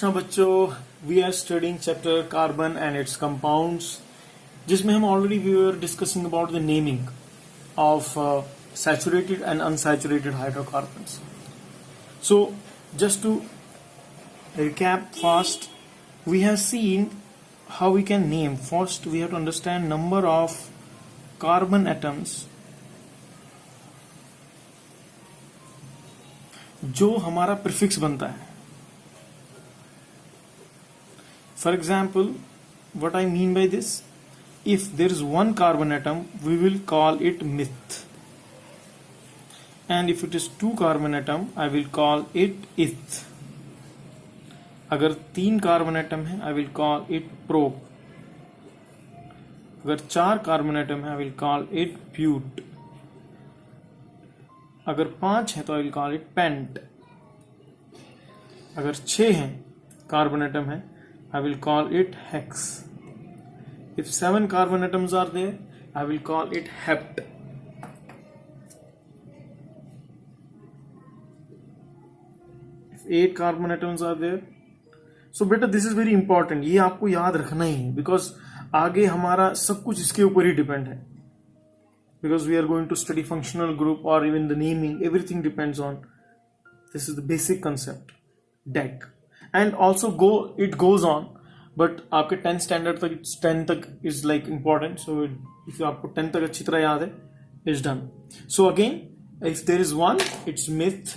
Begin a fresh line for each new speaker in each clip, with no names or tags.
कृष्णा बच्चों, we are studying chapter carbon and its compounds, जिसमें हम already we are discussing about the naming of saturated and unsaturated hydrocarbons. So just to recap fast, we have seen how we can name. First we have to understand number of carbon atoms जो हमारा prefix बनता है. For example, what I mean by this, if there is one carbon atom, we will call it meth. And if it is two carbon atom, I will call it eth. अगर 3 carbon atom है, I will call it prop. अगर 4 carbon atom है, I will call it but. अगर 5 है तो I will call it pent. अगर 6 है carbon atom है, I will call it hex. If 7 carbon atoms are there, I will call it hept. If 8 carbon atoms are there, so बेटा this is very important. ये आपको याद रखना ही है, because आगे हमारा सब कुछ इसके ऊपर ही डिपेंड है. Because we are going to study functional group or even the naming, everything depends on. This is the basic concept. DEC. And also it goes on, but आपके 10th standard तक 10 तक is like important. So if आपको 10 तक अच्छी तरह याद है, is done. So again, if there is 1, it's meth,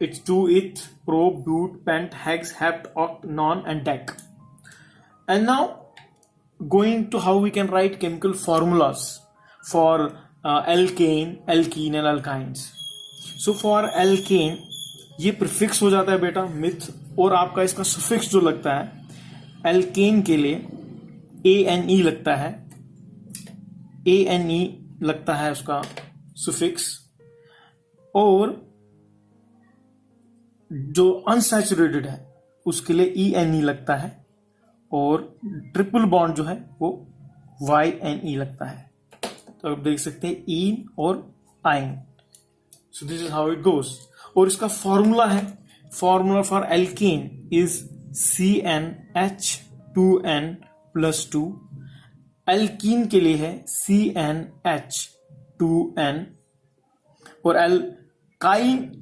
it's 2 eth, probe, but, pent, hex, hept, oct, non, and dec. And now going to how we can write chemical formulas for alkane, alkene, and alkynes. So for alkane, ये prefix हो जाता है बेटा myth, और आपका इसका suffix जो लगता है एल्केन के लिए ANE लगता है. ANE लगता है उसका सुफिक्स, और जो अनसैचुरेटेड है उसके लिए ENE लगता है, और ट्रिपल बॉन्ड जो है वो YNE लगता है. तो आप देख सकते हैं इन और yne. So this is how it goes. और इसका फॉर्मूला है, formula for alkane is CnH2n+2. Alkene के लिए है CnH2n, और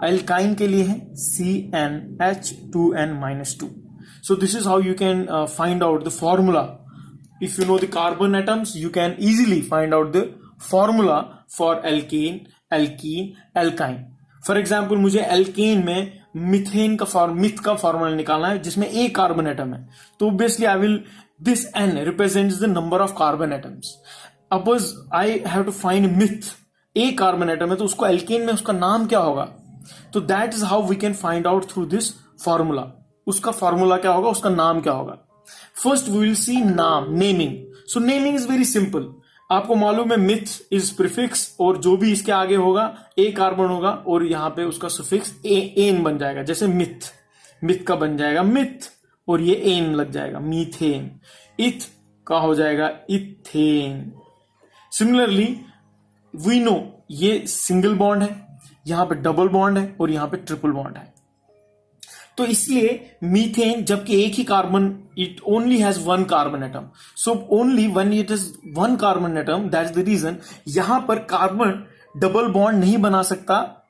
एल्काइन के लिए है CnH2n-2. So this is how you can find out the formula. If you know the carbon atoms, you can easily find out the formula for alkane, alkene, alkyne. For example, मुझे alkane में methane का meth का formula निकालना है जिसमें एक carbon atom है. तो obviously I will this n represents the number of carbon atoms. Suppose I have to find meth, एक कार्बन एटम है तो उसको एल्केन में उसका नाम क्या होगा. तो that is how we can find out through this formula. उसका फॉर्मूला क्या होगा, उसका नाम क्या होगा. फर्स्ट वी विल सी नाम, naming. So naming is very simple. आपको मालूम है मिथ इज प्रीफिक्स, और जो भी इसके आगे होगा ए कार्बन होगा, और यहां पे उसका सुफिक्स एन बन जाएगा. जैसे मिथ, मिथ का बन जाएगा मिथ, और ये एन लग जाएगा मीथेन. इथ का हो जाएगा इथेन. सिमिलरली वी नो ये सिंगल बॉन्ड है, यहां पे डबल बॉन्ड है, और यहां पे ट्रिपल बॉन्ड है. तो इसलिए मीथेन, जबकि एक ही carbon, it only has 1 carbon atom. So only when it is 1 carbon atom, that is the reason यहां पर कार्बन डबल बॉन्ड नहीं बना सकता.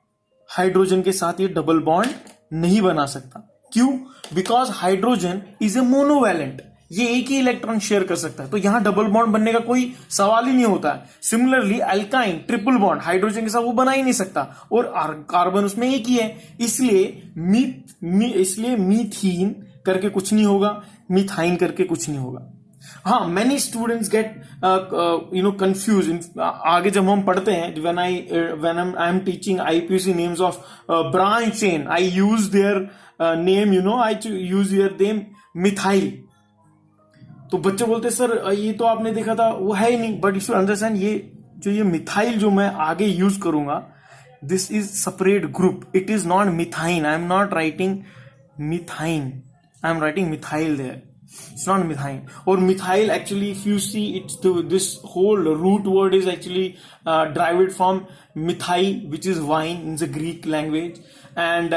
हाइड्रोजन के साथ ये डबल बॉन्ड नहीं बना सकता. क्यों? Because hydrogen is a monovalent. ये एक ही इलेक्ट्रॉन शेयर कर सकता है, तो यहां डबल बॉन्ड बनने का कोई सवाल ही नहीं होता है. Similarly alkyne, triple bond hydrogen के साथ वो बना ही नहीं सकता, और कार्बन उसमें एक ही है. इसलिए मीथीन करके कुछ नहीं होगा, मिथाइन करके कुछ नहीं होगा. हाँ, मेनी स्टूडेंट्स गेट कंफ्यूज. आगे जब हम पढ़ते हैं, when I am teaching IPC names of branch chain, I use their name, I use their name methyl. तो बच्चे बोलते सर ये तो आपने देखा था, वो है ही नहीं. बट इफ यू अंडरस्टैंड, ये मिथाइल जो मैं आगे यूज करूंगा, this is separate group. It is not methane. I am not writing methane, I am writing methyl there. It's not methyl. Or methyl, actually, if you see, this whole root word is actually derived from mithai, which is wine in the Greek language, and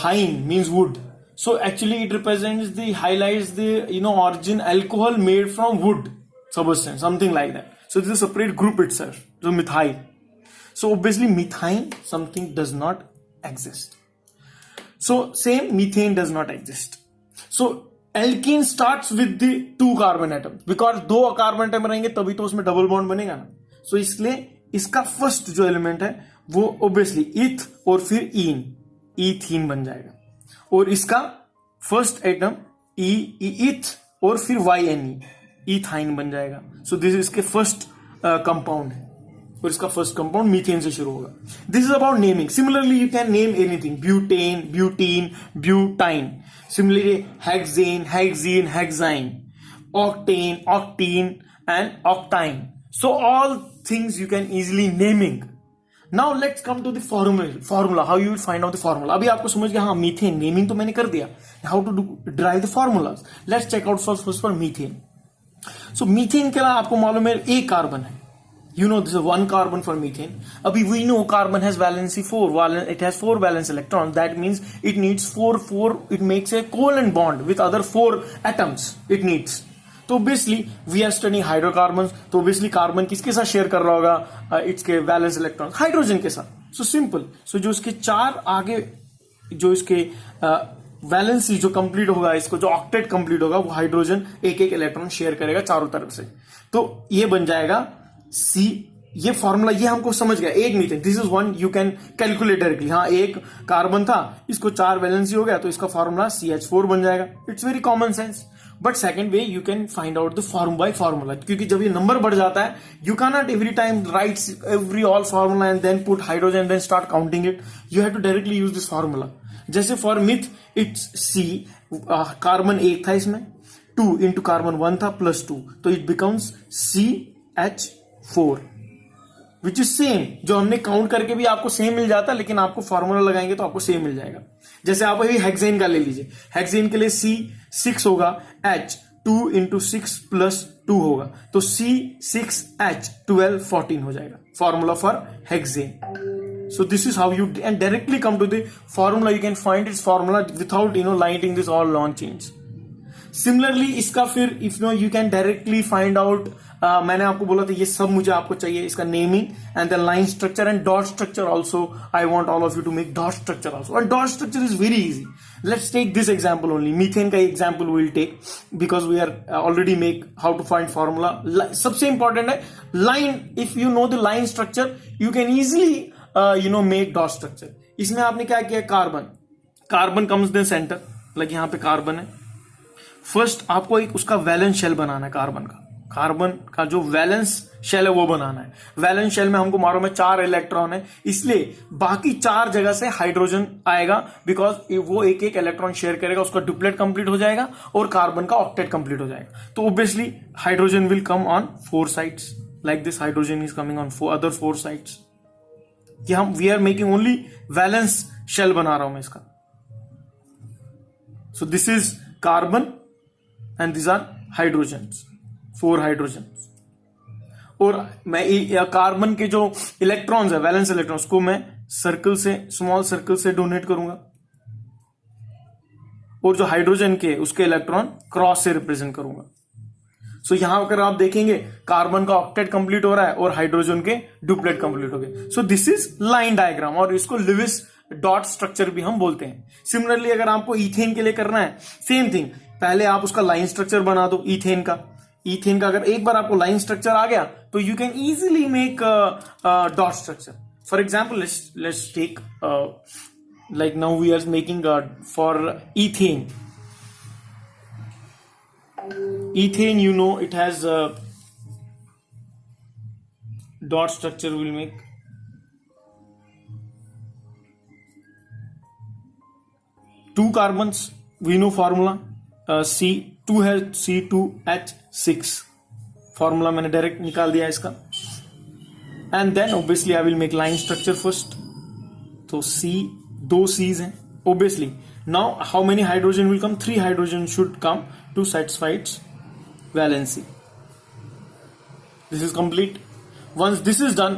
hain means wood. So actually it represents the highlights the origin alcohol made from wood substance, something like that. So this is a separate group itself, so methyl. So obviously methine something does not exist. So same methane does not exist. So alkene starts with the 2 carbon atom, because 2 carbon atom रहेंगे तभी तो उसमें double bond बनेगा ना. सो इसलिए इसका first जो element है वो ऑब्वियसली इथ और फिर ईन, ईथीन बन जाएगा. और इसका फर्स्ट एटम इथ और फिर YNE, इथाइन बन जाएगा. सो दिस इसके फर्स्ट कंपाउंड है और इसका फर्स्ट कंपाउंड मीथेन से शुरू होगा. This is about naming. Similarly you can name anything, butane, butene, butyne. Similarly, hexane, hexene, hexine, octane, octene, and octine. So all things you can easily naming. Now let's come to the formula. How you will find out the formula. अभी आपको समझ गया, हाँ methane naming तो मैंने कर दिया. How to derive the formulas. Let's check out first for methane. So methane के लिए आपको मालूम है एक कार्बन है. You know this is 1 carbon for methane. Abhi we know carbon has valency 4. It has 4 valence electrons. That means it needs 4. It makes a covalent bond with other 4 atoms. It needs. तो obviously we are studying hydrocarbons. तो obviously carbon किसके साथ share कर रहा होगा इसके valence electrons? Hydrogen के साथ. So simple. So जो इसके 4 आगे जो इसके वैलेंसी जो कंप्लीट होगा, इसको जो ऑक्टेट कंप्लीट होगा वो हाइड्रोजन एक इलेक्ट्रॉन शेयर करेगा चारों तरफ से. तो ये बन जाएगा सी. ये फॉर्मूला ये हमको समझ गया. एक methane, this is 1 you can calculate directly. हाँ एक कार्बन था, इसको 4 वैलेंसी हो गया तो इसका फॉर्मूला CH4 बन जाएगा. It's very common sense. But second way you can find out the form by formula, क्योंकि जब ये नंबर बढ़ जाता है you can not every time write every all formula and then put hydrogen then start counting it. You have to directly use this formula. जैसे for meth it's C, carbon 1 था इसमें, 2 into carbon 1 था plus 2, तो it becomes CH4 which is same. जो हमने count करके भी आपको सेम मिल जाता है, लेकिन आपको फॉर्मूला लगाएंगे तो आपको सेम मिल जाएगा. जैसे आप अभी हेक्सेन का ले लीजिए. हेक्सेन के लिए C6 होगा, H 2 इंटू 6 प्लस 2 होगा, तो C6H 12 14 हो जाएगा. Formula for hexane. So this is how you and directly come to the formula. You can find its formula without lighting this all long chains. Similarly इसका फिर if you can directly find out, मैंने आपको बोला था ये सब मुझे आपको चाहिए, इसका naming and the line structure and dot structure also. I want all of you to make dot structure also. And dot structure is very easy. Let's take this example only. Methane का example will take because we are already make how to find formula. सबसे important है line. If you know the line structure you can easily make dot structure. इसमें आपने क्या किया, carbon comes the centre, like यहाँ पे carbon है. First आपको एक उसका वैलेंस शेल बनाना है. कार्बन का जो वैलेंस शेल है वो बनाना है. वैलेंस शेल में हमको मालूम है 4 इलेक्ट्रॉन है, इसलिए बाकी 4 जगह से हाइड्रोजन आएगा बिकॉज वो एक इलेक्ट्रॉन शेयर करेगा, उसका डुप्लेट कंप्लीट हो जाएगा और कार्बन का ऑक्टेट कंप्लीट हो जाएगा. तो obviously hydrogen will come on 4 sides like this. Hydrogen is coming on other 4 sides. कि हम we are making only valence shell बना रहा हूं मैं इसका. So this is carbon and this are hydrogens, 4 hydrogens. और मैं कार्बन के जो इलेक्ट्रॉन्स है, वैलेंस इलेक्ट्रॉन्स को मैं सर्कल से, स्मॉल सर्कल से डोनेट करूंगा, और जो हाइड्रोजन के उसके इलेक्ट्रॉन क्रॉस से रिप्रेजेंट करूंगा. सो यहां अगर आप देखेंगे कार्बन का ऑक्टेट कंप्लीट हो रहा है और हाइड्रोजन के डुप्लेट कंप्लीट हो गए. So this is line diagram और इसको लिविस डॉट स्ट्रक्चर भी हम बोलते हैं. सिमिलरली अगर आपको ईथेन के लिए करना है सेम थिंग, पहले आप उसका लाइन स्ट्रक्चर बना दो. ईथेन का अगर एक बार आपको लाइन स्ट्रक्चर आ गया तो you can easily make dot structure. For example let's take like now we are making for ethane. Ethane, you know, it has a dot structure. We'll make two carbons. We know formula. C2 है, C2H6 formula मैंने direct निकाल दिया इसका. And then obviously I will make line structure first. तो C, 2 C's हैं obviously. Now how many hydrogen will come? 3 hydrogen should come to satisfy its valency. This is complete. Once this is done,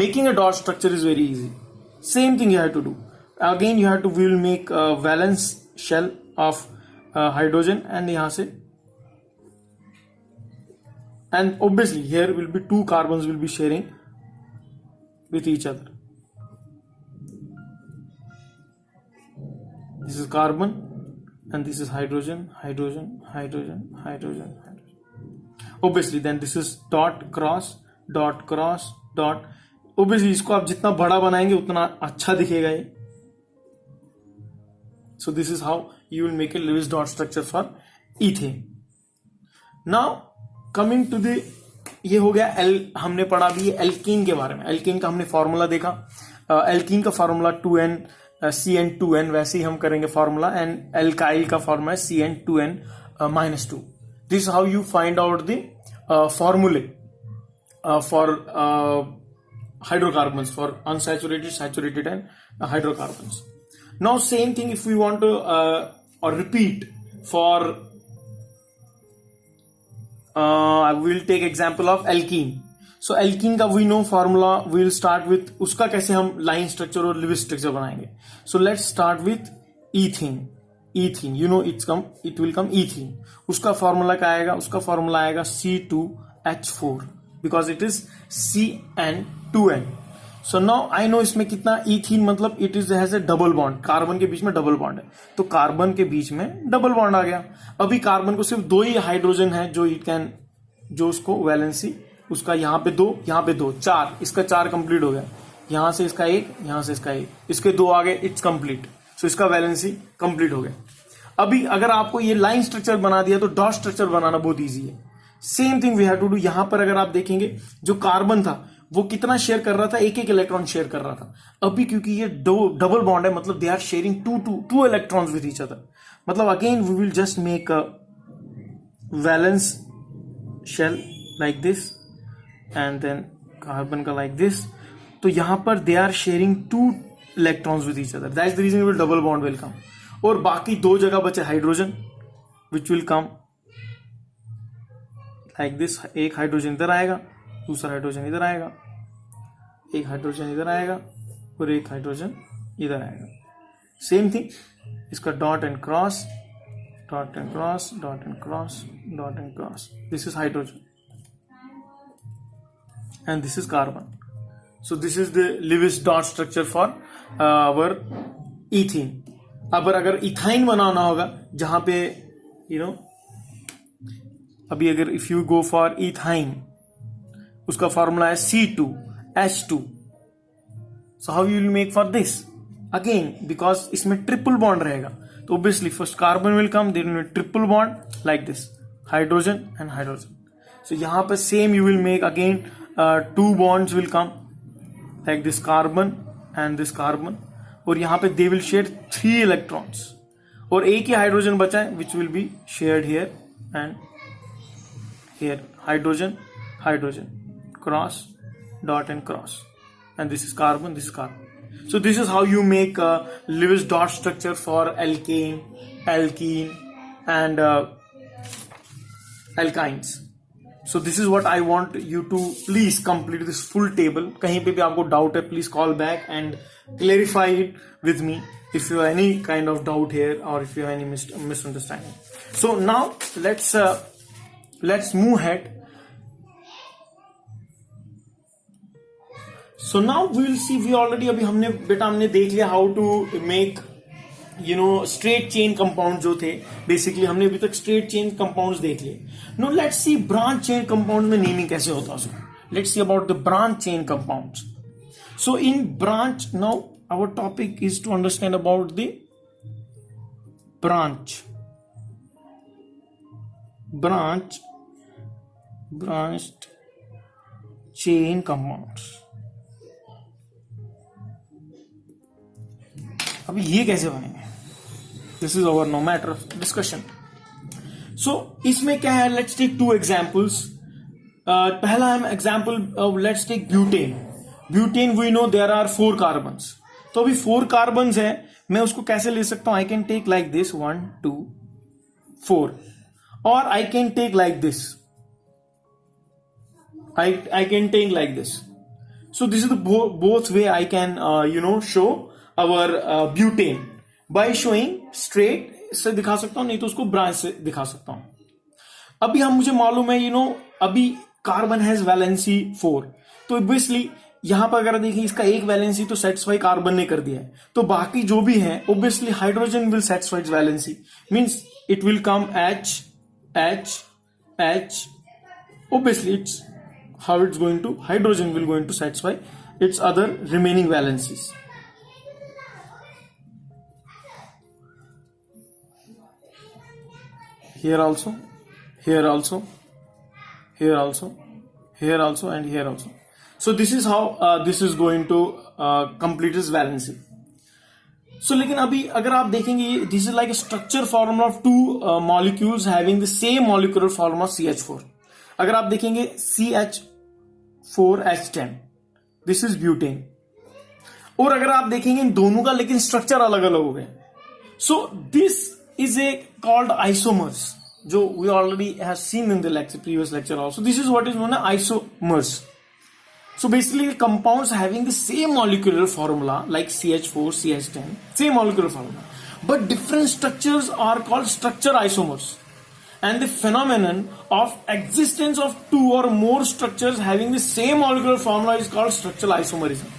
making a dot structure is very easy. Same thing you have to do. Again you have to, we will make a valence shell of hydrogen and यहां से, and obviously here will be two carbons will be sharing with each other. This is carbon and this is hydrogen, hydrogen, hydrogen, hydrogen, hydrogen. Obviously then this is dot cross dot cross dot. Obviously इसको आप जितना बड़ा बनाएंगे उतना अच्छा दिखेगा ये. So this is how you will make a Lewis dot structure for ethane. Now coming to the, ये हो गया हमने पढ़ा भी एल्कीन के बारे में. एल्कीन का हमने फॉर्मूला देखा. एल्कीन का फॉर्मूला 2n CN2n, वैसे ही हम करेंगे फॉर्मूला. एंड एल्काइल का फॉर्मूला है CN2n -2. This how you find out the formulae for hydrocarbons, for unsaturated, saturated and hydrocarbons. Now same thing if we want to और repeat for we'll take example of alkene. So alkene का we know formula. We'll start with उसका कैसे हम line structure और Lewis structure बनाएंगे. So let's start with ethene. Ethene, you know it will come ethene. उसका formula क्या आएगा? उसका formula आएगा C2H4 because it is CN2n. So now I know इसमें कितना ethene, मतलब it is has a double bond. Carbon के बीच में डबल बॉन्ड है, तो कार्बन के बीच में डबल बॉन्ड आ गया. अभी कार्बन को सिर्फ 2 ही हाइड्रोजन है जो इट कैन, जो उसको वैलेंसी उसका यहाँ पे 2, यहाँ पे 2, 4, इसका 4 कंप्लीट हो गया. यहां से इसका 1, यहां से इसका 1, इसके 2 आ गए, इट्स कंप्लीट. सो इसका वैलेंसी कंप्लीट हो गया. अभी अगर आपको ये लाइन स्ट्रक्चर बना दिया तो डॉट स्ट्रक्चर बनाना बहुत ईजी है. Same thing we have to do. यहां पर अगर आप देखेंगे जो कार्बन था वो कितना शेयर कर रहा था, एक इलेक्ट्रॉन शेयर कर रहा था. अभी क्योंकि ये डबल बॉन्ड है, मतलब they are sharing two electrons with each other. मतलब again we will just make a valence shell like this and then carbon का लाइक दिस. तो यहां पर they are sharing 2 electrons with each other. That is the reason will double bond will come. और बाकी 2 जगह बचे hydrogen which will come like this. एक hydrogen इधर आएगा, दूसरा हाइड्रोजन इधर आएगा, एक हाइड्रोजन इधर आएगा और एक हाइड्रोजन इधर आएगा. सेम थिंग इसका dot and cross, dot and cross, dot and cross, dot and cross. This is hydrogen and this is carbon. So this is the Lewis dot structure for our ethene. अब अगर ethyne बनाना होगा जहां पे अभी अगर if you go for ethyne, उसका formula है C2H2. So how you will make for this? Again because इसमें ट्रिपल बॉन्ड रहेगा, तो obviously first carbon will come, then triple bond like this, hydrogen and hydrogen. So यहां पर same you will make again 2 bonds will come like this, carbon and this carbon. और यहां पे they will share 3 electrons और एक ही hydrogen बचा है which will be shared here and here. Hydrogen hydrogen, cross, dot and cross, and this is carbon, this is carbon. So this is how you make a Lewis dot structure for alkane, alkene and alkynes. So this is what I want you to please complete this full table. कहीं पे भी आपको doubt है, please call back and clarify it with me if you have any kind of doubt here or if you have any misunderstanding. So now let's move ahead. So now we will see, we already अभी हमने देख लिया how to make straight chain compound जो थे. Basically हमने अभी तक straight chain compounds देख लिए. Now let's see branch chain compounds में naming कैसे होता है. Let's see about the branch chain compounds. So in branch, now our topic is to understand about the branched chain compounds. अभी ये कैसे बनेंगे? This is our no matter of discussion. So इसमें क्या है, लेट्स टेक 2 एग्जाम्पल्स. पहला हम example, let's take butane. Butane we know there are 4 carbons. तो अभी 4 कार्बन्स है, मैं उसको कैसे ले सकता हूं? I can take like this 1 2 4 और I can take like this. I can take like this. So this is the both way I can show our butane. By showing straight से दिखा सकता हूं, नहीं तो उसको ब्रांच से दिखा सकता हूं। अभी हम मुझे मालूम है अभी कार्बन हैज वैलेंसी 4, तो ऑब्वियसली यहां पर अगर देखिए इसका एक वैलेंसी तो सेटिस्फाई कार्बन ने कर दिया है, तो बाकी जो भी है obviously hydrogen will satisfy it's valency, means it will come H H H, obviously it's how it's going to, hydrogen will going to satisfy its other remaining valencies. Here also, here also, here also, here also, and here also. So this is how this is going to complete its valency. So लेकिन अभी अगर आप देखेंगे this is like a structure formula of two molecules having the same molecular formula CH4. अगर आप देखेंगे CH4H10, this is butane, और अगर आप देखेंगे इन दोनों का लेकिन स्ट्रक्चर अलग अलग हो गए, so this is a called isomers, जो we already have seen in the lecture, previous lecture also. This is what is known as isomers. So basically compounds having the same molecular formula like CH4, CH10, same molecular formula, but different structures are called structure isomers. And the phenomenon of existence of two or more structures having the same molecular formula is called structural isomerism.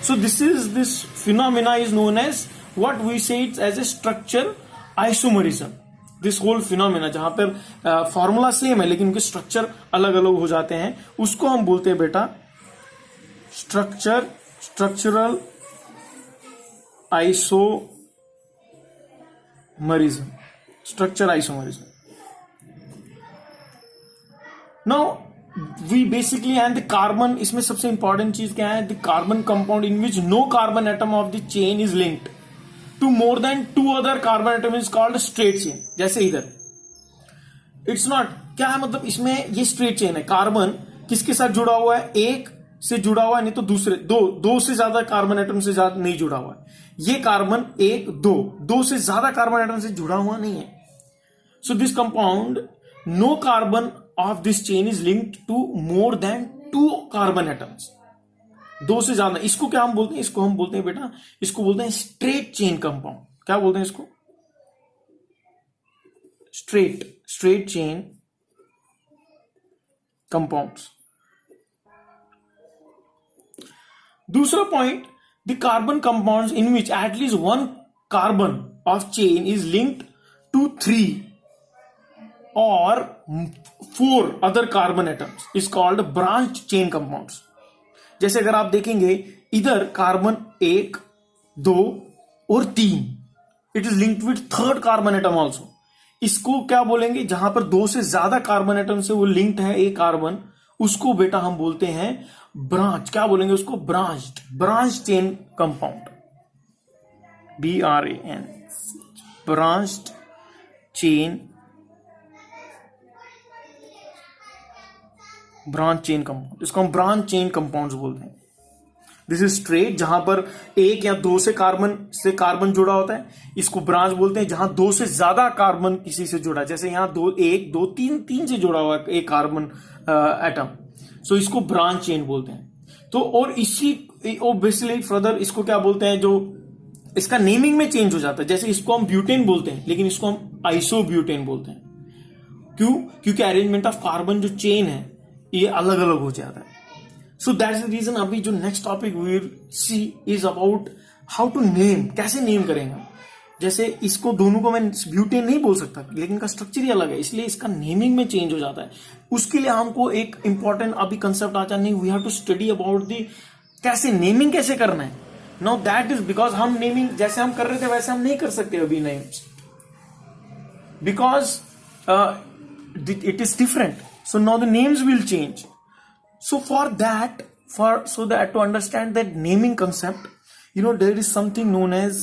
So this phenomena is known as what we say it as a structure isomerism. This whole phenomena जहां पर formula same है लेकिन उनके structure अलग अलग हो जाते हैं, उसको हम बोलते हैं बेटा structural isomerism. Structure isomerism. Now we basically, and the carbon, इसमें सबसे इंपॉर्टेंट चीज क्या है, the carbon compound in which no carbon atom of the chain is linked to more than 2 other carbon atom is called a straight chain. जैसे इधर it's not, क्या है मतलब इसमें ये स्ट्रेट चेन है, कार्बन किसके साथ जुड़ा हुआ है, एक से जुड़ा हुआ है, नहीं तो दूसरे दो से ज्यादा कार्बन एटम से ज्यादा नहीं जुड़ा हुआ है. ये कार्बन एक दो से ज्यादा कार्बन एटम से जुड़ा हुआ नहीं है. So this compound no carbon of this chain is linked to more than 2 carbon atoms. 2 से ज्यादा, इसको क्या हम बोलते हैं, इसको हम बोलते हैं बेटा, इसको बोलते हैं स्ट्रेट चेन कंपाउंड. क्या बोलते हैं इसको, स्ट्रेट चेन कंपाउंड्स. दूसरा point, the carbon compounds in which at least 1 carbon of chain is linked to 3 और 4 other carbon atoms is called branch chain compounds. जैसे अगर आप देखेंगे इधर कार्बन 1, 2 और 3, it is linked with 3rd carbon atom also. इसको क्या बोलेंगे, जहां पर 2 से ज्यादा कार्बन एटम से वो लिंक्ड है एक कार्बन, उसको बेटा हम बोलते हैं ब्रांच. क्या बोलेंगे उसको, branch chain compound, BRAN, branch chain compound. इसको हम ब्रांच चेन कंपाउंड्स बोलते हैं. दिस इज स्ट्रेट, जहां पर 1 या 2 से कार्बन जुड़ा होता है, इसको ब्रांच बोलते हैं. जहां 2 से ज्यादा कार्बन किसी से जुड़ा है, जैसे यहां 1 2 3 से जुड़ा हुआ है एक कार्बन एटम, सो इसको ब्रांच चेन बोलते हैं. तो और इसी बेसिकली फर्दर इसको क्या बोलते हैं, जो इसका नेमिंग में चेंज हो जाता है. जैसे इसको हम ब्यूटेन बोलते हैं लेकिन इसको हम आइसोब्यूटेन बोलते हैं. क्यों, क्योंकि अरेंजमेंट ऑफ कार्बन जो चेन है ये अलग अलग हो जाता है. So that's the reason. अभी जो next topic we will see is about how to name, कैसे नेम करेंगे. जैसे इसको दोनों को मैं ब्यूटेन नहीं बोल सकता लेकिन इनका स्ट्रक्चर ही अलग है, इसलिए इसका नेमिंग में चेंज हो जाता है. उसके लिए हमको एक इंपॉर्टेंट अभी कंसेप्ट आता नहीं, we have to study about the कैसे नेमिंग कैसे करना है. नाउ दैट इज बिकॉज हम नेमिंग जैसे हम कर रहे थे वैसे हम नहीं कर सकते अभी names, because it is different. So now the names will change. So for that, to understand that naming concept, there is something known as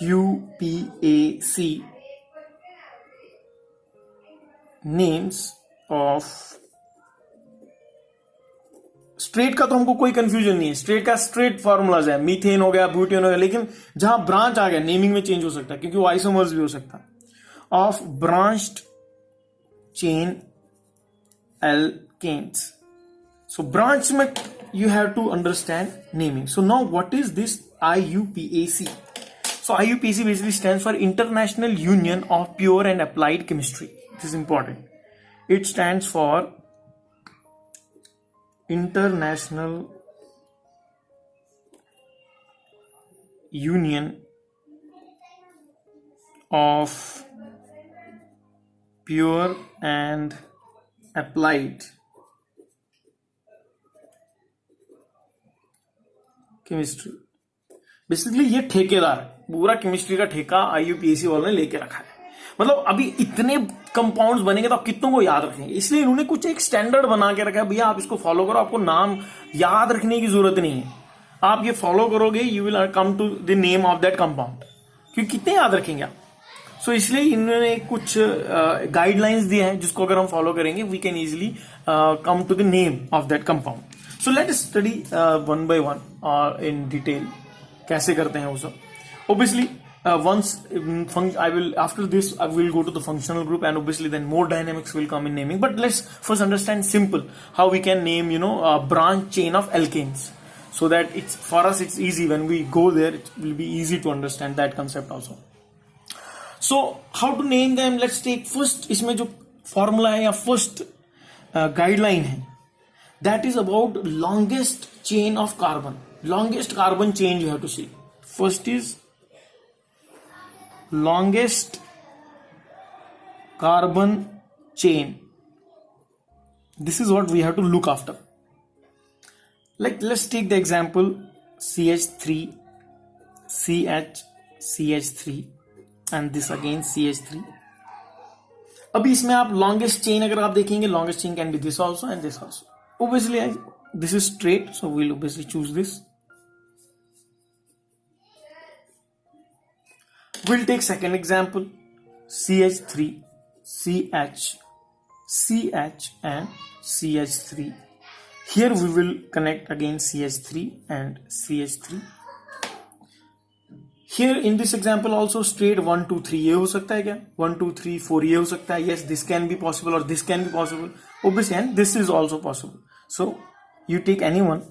IUPAC, names of straight का तो हमको कोई कंफ्यूजन नहीं है, स्ट्रेट का स्ट्रेट फॉर्मूलाज है, methane हो गया, ब्यूटेन हो गया, लेकिन जहां ब्रांच आ गया नेमिंग में चेंज हो सकता है क्योंकि वो आइसोमर्स भी हो सकता है. Of branched chain alkanes. So branch में you have to understand naming. So now what is this IUPAC? So IUPAC basically stands for International Union of Pure and Applied Chemistry. This is important. It stands for International Union of Pure and Applied Chemistry. Basically ये ठेकेदार पूरा chemistry का ठेका IUPAC वालों ने लेके रखा है. मतलब अभी इतने कंपाउंड्स बनेंगे तो आप कितनों को याद रखेंगे, इसलिए इन्होंने कुछ एक स्टैंडर्ड बना के रखा है. भैया आप इसको फॉलो करो, आपको नाम याद रखने की जरूरत नहीं है. आप ये फॉलो करोगे, you will come to the name of that compound. क्योंकि कितने याद रखेंगे आप. सो इसलिए इन्होंने कुछ गाइडलाइंस दिए हैं जिसको अगर हम फॉलो करेंगे we can easily come to the name of that compound. So let us study one by one in detail कैसे करते हैं वो सब. Obviously, once I will after this I will go to the functional group, and obviously then more dynamics will come in naming. But let's first understand simple how we can name a branch chain of alkanes, so that it's for us it's easy when we go there. It will be easy to understand that concept also. So how to name them? Let's take first इसमें जो formula है या first guideline है, that is about longest chain of carbon. Longest carbon chain you have to see. First is longest carbon chain. This is what we have to look after. Like let's take the example CH3, CH, CH3 and this again CH3. अभी इसमें आप longest chain अगर आप देखेंगे, longest chain can be this also and this also. Obviously this is straight, so we'll obviously choose this. We'll take second example CH3, CH, CH and CH3. Here we will connect again CH3 and CH3. Here in this example also straight 1 2 3 ये हो सकता है क्या, 1 2 3 4 ये हो सकता है. Yes, this can be possible or this can be possible obviously, and this is also possible. So you take any one,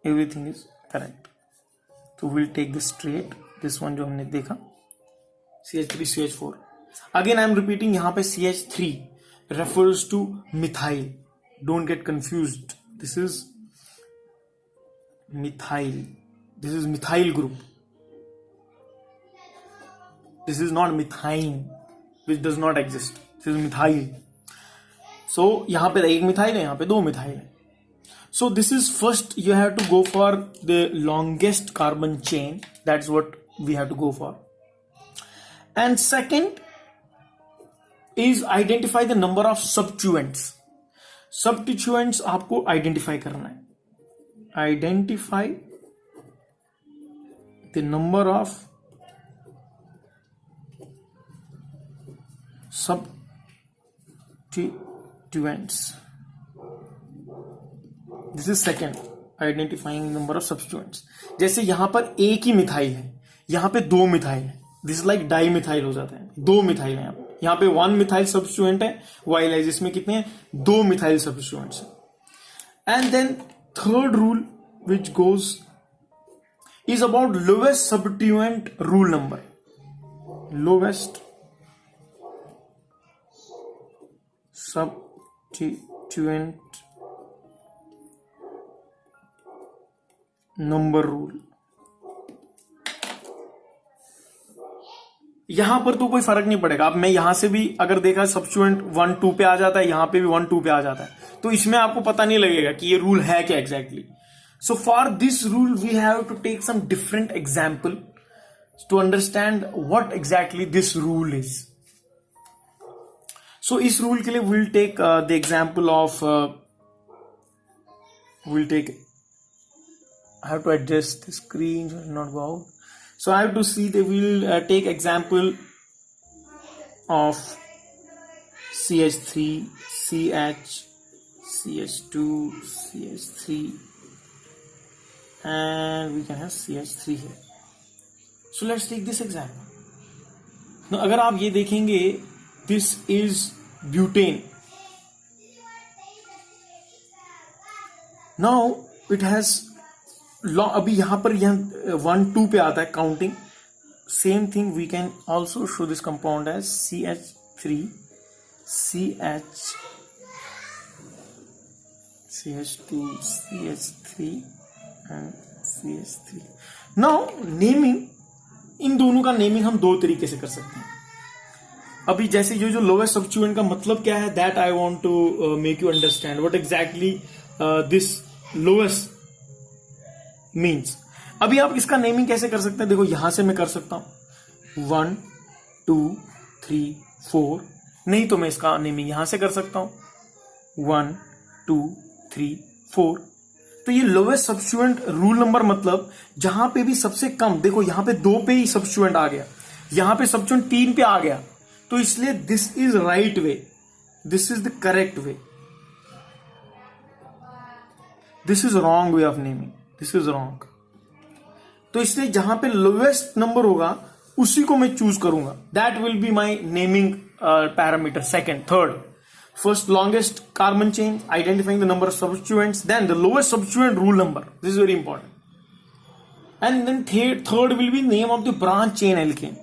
everything is correct. So we'll take this straight, this one जो हमने देखा CH3 CH4. Again I am repeating, यहाँ पे CH3 refers to methyl. Don't get confused. This is methyl. This is methyl group. This is not methine, which does not exist. This is methyl. So यहाँ पे एक methyl है, यहाँ पे दो methyl है. So this is first you have to go for the longest carbon chain. That's what we have to go for. And second is identify the number of substituents. Substituents आपको identify करना है. Identify the number of substituents. This is second, identifying number of substituents. जैसे यहां पर एक ही methyl है, यहां पे दो मिथाइल है. दिस लाइक डाई मिथाइल हो जाता है. दो मिथाइल है यहाँ पे 1 मिथाइल सब्स्टिट्यूएंट है, वाइल इसमें कितने हैं, 2 मिथाइल सब्स्टिट्यूएंट्स है. And then third rule which goes is about lowest substituent rule number. Lowest substituent number rule. यहां पर तो कोई फर्क नहीं पड़ेगा. अब मैं यहां से भी अगर देखा सब्स्टिट्यूएंट 1 2 पे आ जाता है, यहां पे भी 1 2 पे आ जाता है, तो इसमें आपको पता नहीं लगेगा कि ये रूल है क्या exactly. So for this rule we have to take some different example to understand what exactly this rule is. So इस रूल के लिए will take the example of will take I have to adjust the screen so it will not go out. So I have to see they will take example of CH3, CH, CH2, CH3 and we can have CH3 here. So let's take this example. Now अगर आप ये देखेंगे, this is butane. Now it has अभी यहां पर यह 1 2 पे आता है counting. Same thing we can also show this compound as CH3 CH2 CH3 and CH3. Now naming, इन दोनों का नेमिंग हम दो तरीके से कर सकते हैं. अभी जैसे ये जो लोएस्ट सब्स्टिट्यूएंट का मतलब क्या है, that I want to make you understand what exactly this lowest means. अभी आप इसका नेमिंग कैसे कर सकते हैं, देखो यहां से मैं कर सकता हूं 1 2 3 4. नहीं तो मैं इसका नेमिंग यहां से कर सकता हूं 1 2 3 4. तो ये लोएस्ट सब्स्टिट्यूएंट रूल नंबर मतलब जहां पे भी सबसे कम, देखो यहां पे 2 पे ही सब्स्टिट्यूएंट आ गया, यहां पे सब्स्टिट्यूएंट 3 पे आ गया, तो इसलिए this is right way, this is the correct way. This is wrong way of naming, this is wrong. तो इसलिए जहां पे लोएस्ट नंबर होगा उसी को मैं चूज करूंगा. That will be my naming parameter. Second, third, first longest carbon chain, identifying the number of substituents, then the lowest substituent rule number. This is very important. And then third will be name of the branch chain alkane.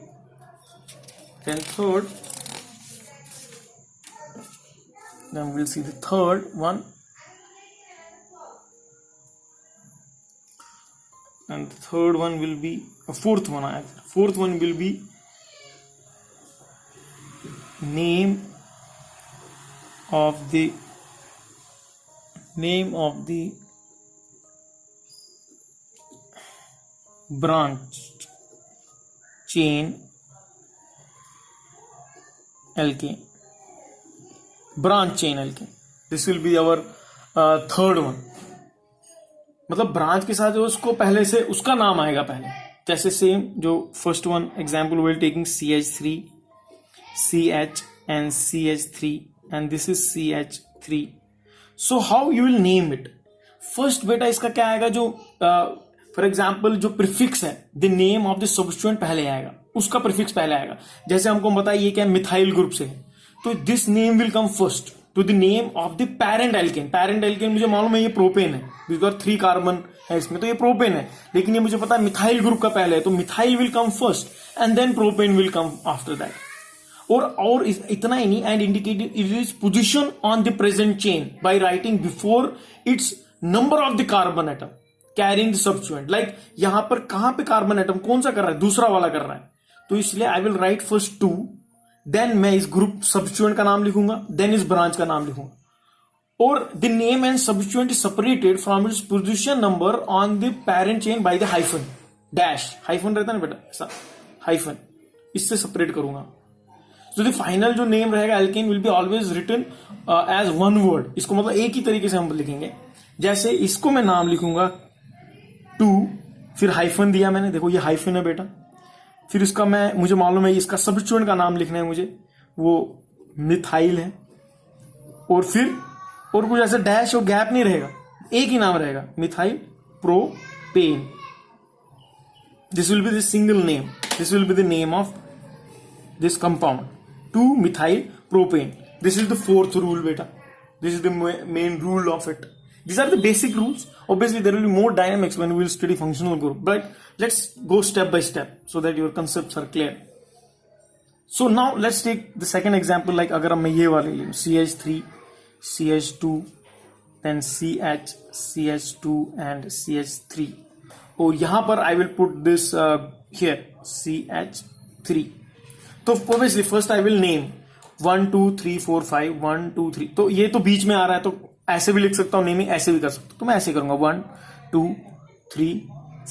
Then we'll see the third one, and the third one will be fourth one will be name of the branch chain alkane. This will be our third one. मतलब branch के साथ जो उसको पहले से उसका नाम आएगा पहले, जैसे सेम जो first one example will taking CH3 CH and CH3 and this is CH3. So how you will name it? First बेटा इसका क्या आएगा, जो फॉर एग्जाम्पल जो प्रीफिक्स है, the name of the substituent पहले आएगा, उसका प्रीफिक्स पहले आएगा. जैसे हमको पता है ये क्या मिथाइल ग्रुप से है, तो this name will come first to the name of the parent alkane. Parent alkane मुझे मालूम है ये प्रोपेन है, बिकॉज 3 कार्बन है इसमें, तो ये प्रोपेन है. लेकिन ये मुझे पता है मिथाइल ग्रुप का पहले है, तो methyl will come first and then propane will come after that. और इतना ही नहीं, and indicated its position on the present chain by writing before its number of the carbon atom carrying the substituent. Like यहां पर कहां पे carbon atom कौन सा कर रहा है, दूसरा वाला कर रहा है, तो इसलिए I will write first 2, then मैं इस ग्रुप सब्स्टिट्यूएंट का नाम लिखूंगा, देन इस ब्रांच का नाम लिखूंगा. और the name and substituent is separated from its position number on the parent chain by the hyphen dash. Hyphen रहता है ना बेटा, ऐसा हाइफन, इससे सेपरेट करूंगा. So the final जो नेम रहेगा alkane will be always written as one word. इसको मतलब एक ही तरीके से हम लिखेंगे. जैसे इसको मैं नाम लिखूंगा 2, फिर हाइफन दिया मैंने, देखो ये हाइफन है बेटा. फिर इसका मुझे मालूम है इसका सब्स्टिट्यूएंट का नाम लिखना है मुझे, वो मिथाइल है. और फिर और कुछ ऐसा डैश और गैप नहीं रहेगा, एक ही नाम रहेगा, methyl propane. This will be the single name, this will be the name of this compound 2-methyl propane. This is the fourth rule beta. This is the main rule of it. These are the basic rules. Obviously there will be more dynamics when we will study functional group, but let's go step by step so that your concepts are clear. So now let's take the second example. Like अगर मैं ये वाले ले लूं CH3 CH2 then CH CH2 and CH3, और यहां पर I will put this here CH3. तो obviously first I will name 1 2 3 4 5 1 2 3. तो ये तो बीच में आ रहा है, तो ऐसे भी लिख सकता हूं नेमिंग, ऐसे भी कर सकता हूं. तो मैं ऐसे करूंगा 1 2 3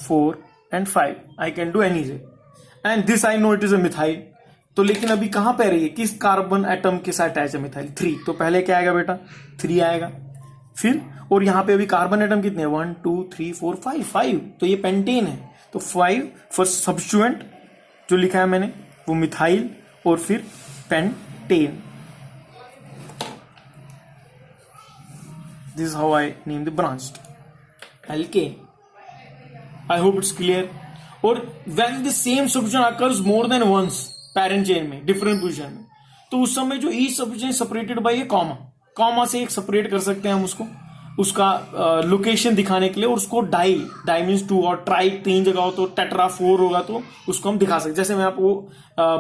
4 and 5. I can do any way. And this I know it is a methyl. तो लेकिन अभी कहां पे रही है, किस कार्बन एटम के साथ अटैच है मिथाइल, 3. तो पहले क्या आएगा बेटा, 3 आएगा. फिर और यहां पे अभी कार्बन एटम कितने हैं, 1 2 3 4 5. तो ये पेंटेन है, तो 5 फर्स्ट सब्स्टिट्यूएंट जो लिखा है मैंने वो मिथाइल और फिर pentane. This is how I name the branched alkane. I hope it's clear. और when the same substituent occurs more than once parent chain में डिफरेंट पोजीशन में, तो उस समय जो each substituent separated by a comma से एक separate कर सकते हैं हम उसको. उसका लोकेशन दिखाने के लिए, और उसको डाई मीन्स 2 और ट्राई 3 जगह हो तो टेट्रा 4 होगा तो उसको हम दिखा सकते। जैसे मैं आपको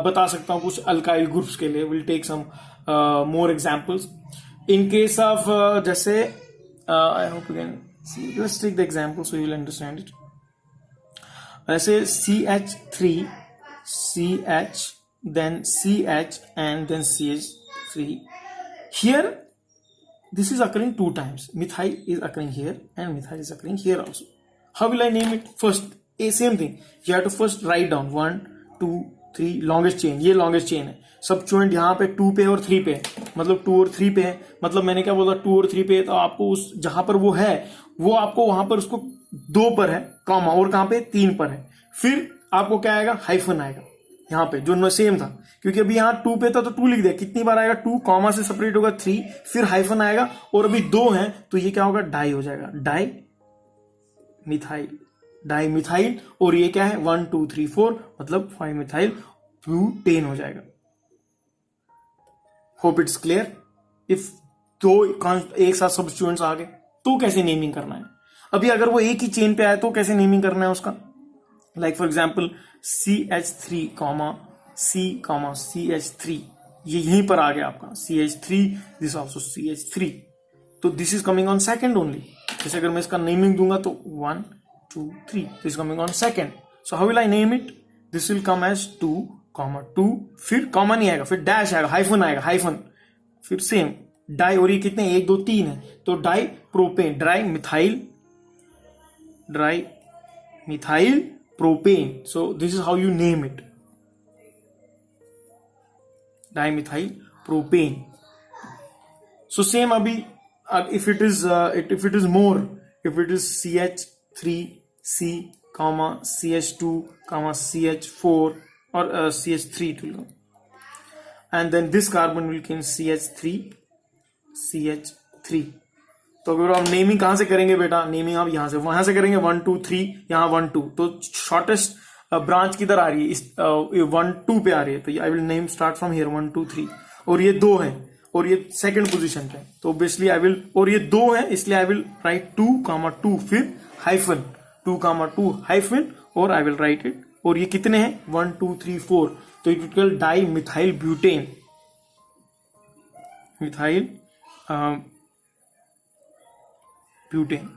बता सकता हूँ कुछ अल्काइल ग्रुप्स के लिए, will take some more examples in case of जैसे I hope you can see, let's take the example so you will understand it. ऐसे CH3 CH then CH and then CH3, here this is occurring 2 times. Methyl is occurring here and methyl is occurring here also. How will I name it? First, same thing. You have to first write down 1, 2, 3 longest chain. ये longest chain है। सबस्टिट्यूएंट यहाँ पे 2 पे और 3 पे है, मतलब 2 और 3 पे है। मतलब मैंने क्या बोला, 2 और 3 पे है, तो आपको उस जहां पर वो है वो आपको वहां पर उसको 2 पर है कॉमा, और कहां पे 3 पर है। फिर आपको क्या आएगा, हाइफन आएगा यहाँ पे जो सेम था, क्योंकि अभी यहाँ 2 पे था तो 2 लिख दिया। कितनी बार आएगा, 2 कॉमा से सेपरेट होगा 3, फिर हाइफन आएगा, और अभी 2 है तो ये क्या होगा, डाई हो जाएगा, डाई मिथाइल। और ये क्या है, 1 2 3 4 मतलब 5 मिथाइल ब्यूटेन हो जाएगा। Hope it's clear. इफ दो एक साथ सब्स्टिट्यूएंट्स आ गए तो कैसे नेमिंग करना है। अभी अगर वो एक ही चेन पे आए तो कैसे नेमिंग करना है उसका, like for example CH3 CH3, ये यहीं पर आ गया आपका CH3, दिस ऑल्सो CH3, तो this is coming on second only. जैसे अगर मैं इसका नेमिंग दूंगा तो 1 2 3, this coming on second. So how will I name it, this will come as 2 2, फिर कॉमा नहीं आएगा, फिर डैश आएगा, हाइफन आएगा, हाइफन, फिर सेम डाई। और ये कितने 1 2 3 है, तो di propane, di methyl propane. So this is how you name it, dimethyl propane. So same अभी if it is more, if it is CH3C CH2 CH4 or CH3 it will go, and then this carbon will become CH3। तो अगर आप naming कहां से करेंगे बेटा, naming आप यहां से वहां से करेंगे, 1 2 3, यहाँ 1 2, तो शॉर्टेस्ट ब्रांच किधर आ रही है, इस 1 2 पे आ रही है, तो I will name start from here 1 2 3, और ये 2 है और ये सेकंड पोजीशन पे, तो ऑब्वियसली आई विल, और ये 2 है इसलिए आई विल राइट 2 2, फिर हाइफन 2 2 हाइफन, और आई विल राइट इट। और ये कितने हैं, 1 2 3 4, तो it will di methyl butane, butane.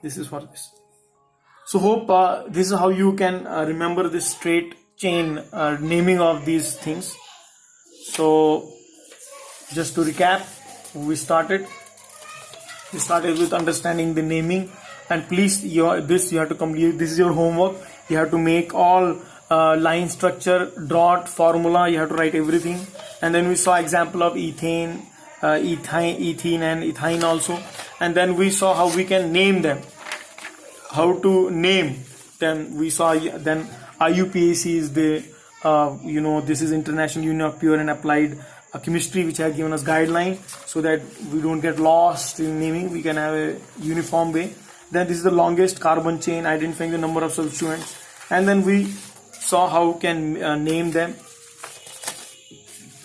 This is for this. So hope this is how you can remember this straight chain naming of these things. So just to recap, we started with understanding the naming, and please this you have to complete, this is your homework, you have to make all line structure, dot, formula, you have to write everything. And then we saw example of ethane and ethine also, and then we saw how we can name them, how to name them. We saw then IUPAC is the this is International Union of Pure and Applied Chemistry, which have given us guideline so that we don't get lost in naming, we can have a uniform way. Then this is the longest carbon chain, identifying the number of substituents, and then we saw how we can name them.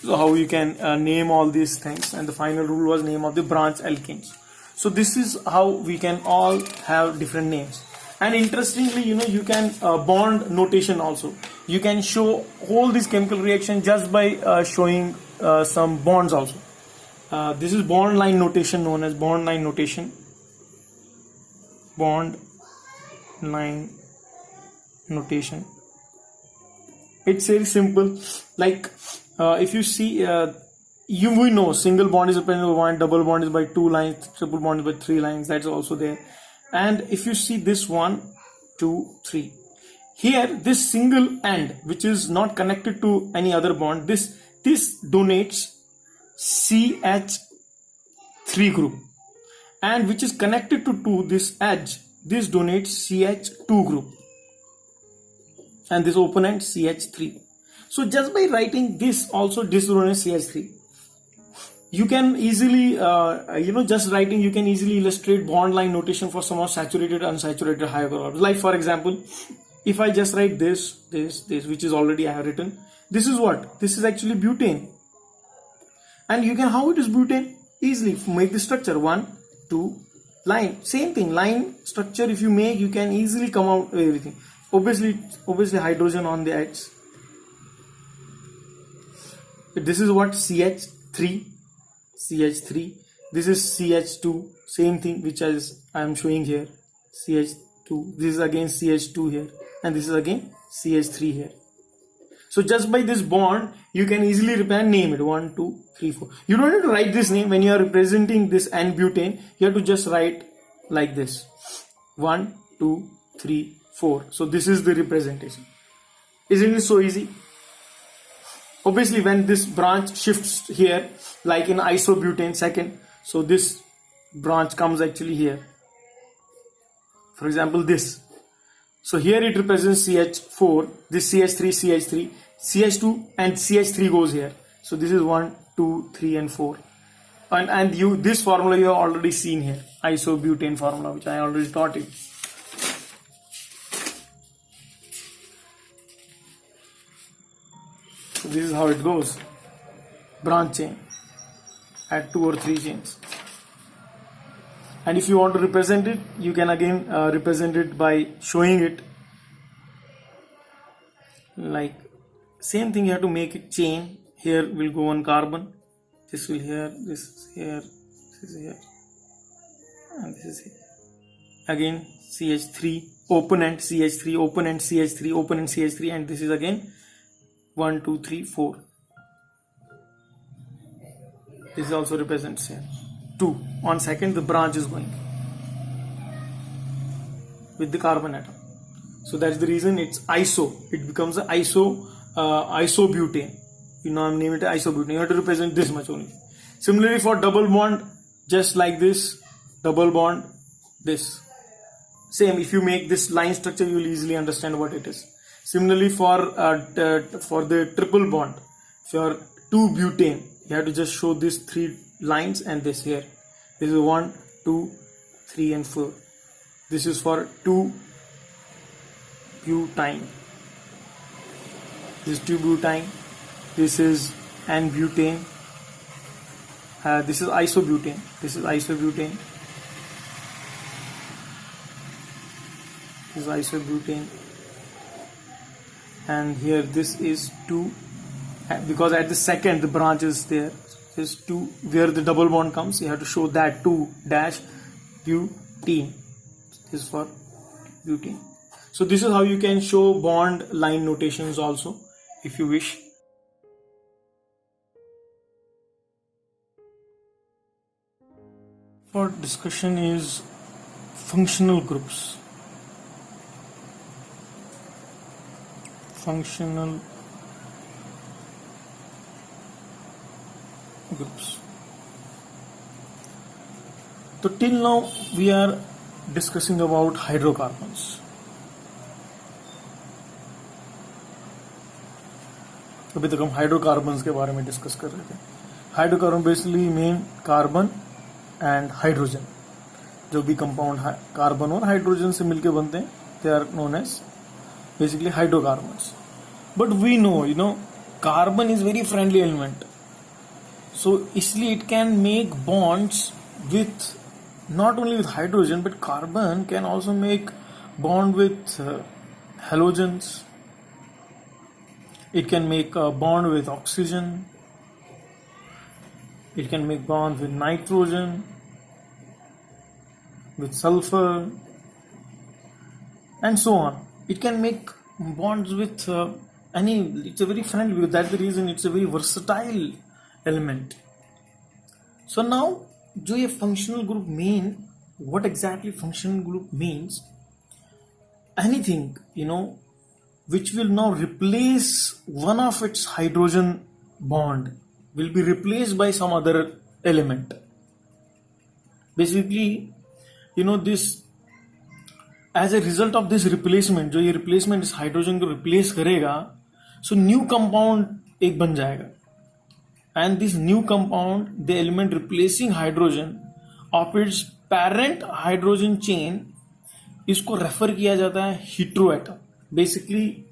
So how you can name all these things, and the final rule was name of the branch alkanes. So this is how we can all have different names. And interestingly, you can bond notation also. You can show all these chemical reaction just by showing some bonds also. This is bond line notation, known as bond line notation. Bond line notation. It's very simple. Like if you see, we know single bond is represented by 1, double bond is by 2 lines, triple bond is by 3 lines. That's also there. And if you see this 1 2 3, here this single end which is not connected to any other bond, this donates CH3 group, and which is connected to this edge, this donates CH2 group, and this open end CH3. So just by writing this also, this donates CH3, you can easily just writing, you can easily illustrate bond line notation for some of saturated, unsaturated, hydrocarbons. Like for example, if I just write this which is already I have written, this is what, this is actually butane, and you can, how it is butane, easily make the structure 1 2 line. Same thing, line structure if you make, you can easily come out with everything. Obviously hydrogen on the edge. This is what CH3. This is CH2, same thing which as I am showing here, CH2. This is again CH2 here, and this is again CH3 here. So just by this bond, you can easily represent, name it 1, 2, 3, 4. You don't have to write this name when you are representing this N-butane. You have to just write like this: 1, 2, 3, 4. So this is the representation. Isn't it so easy? Obviously, when this branch shifts here, like in isobutane second, so this branch comes actually here. For example, this. So here it represents CH4, this CH3, CH2, and CH3 goes here. So this is 1, 2, 3, and 4. And you, this formula you have already seen here, isobutane formula, which I already taught you. So this is how it goes. Branch chain at 2 or 3 chains. And if you want to represent it, you can again represent it by showing it. Like same thing, you have to make it chain. Here will go one carbon. This will here, this is here, this is here, and this is here. Again CH3, open end CH3, open end CH3, open end CH3, and this is again 1, 2, 3, 4. This also represents here 2. On second, the branch is going with the carbon atom. So that's the reason it's iso. It becomes an isobutane. You know, I'm naming it isobutane. You have to represent this much only. Similarly, for double bond, just like this, double bond, this. Same. If you make this line structure, you will easily understand what it is. Similarly, for the triple bond, for 2 butane, you have to just show these 3 lines and this here. This is 1, 2, 3, and 4. This is for 2 butane. This is 2 butane. This is N-butane. This is isobutane. This is isobutane. This is isobutane. And here this is 2, because at the second the branch is there. This 2, where the double bond comes, you have to show that 2 dash butene. This is for butane. So this is how you can show bond line notations also, if you wish. For discussion is functional groups. Functional groups. So till now we are discussing about hydrocarbons. अभी तक हम hydrocarbons के बारे में discuss कर रहे थे. Hydrocarbon basically main carbon and hydrogen, जो भी कंपाउंड कार्बन और हाइड्रोजन से मिलके बनते हैं, they are known as basically hydrocarbons. But we know, carbon is very friendly element. So इसलिए it can make bonds with not only with hydrogen, but carbon can also make bond with halogens. It can make a bond with oxygen. It can make bond with nitrogen, with sulfur, and so on. It can make bonds with any. It's a very friendly. That's the reason it's a very versatile element. So now, जो ये functional group mean, what exactly functional group means? Anything which will now replace one of its hydrogen bond will be replaced by some other element. Basically, this. As a result of this replacement, जो ये replacement इस hydrogen को replace करेगा, so new compound एक बन जाएगा. And this new compound, the element replacing hydrogen of its parent hydrogen chain, इसको refer किया जाता है heteroatom. Basically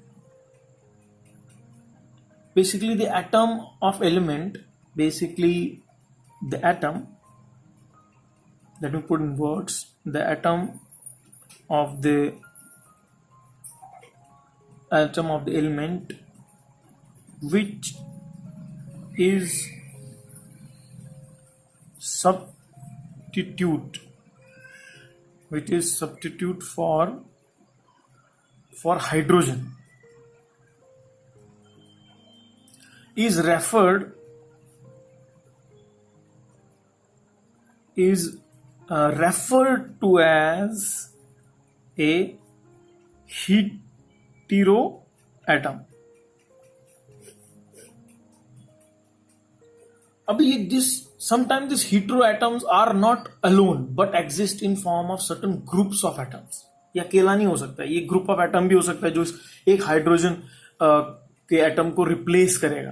the atom of element, the let me put in words, the atom of the element which is substitute for hydrogen is referred to as a heteroatom. Abhi, sometimes these heteroatoms are not alone but exist in form of certain groups of atoms. ये अकेला नहीं हो सकता, ये group of atom भी हो सकता है जो एक हाइड्रोजन के एटम को रिप्लेस करेगा.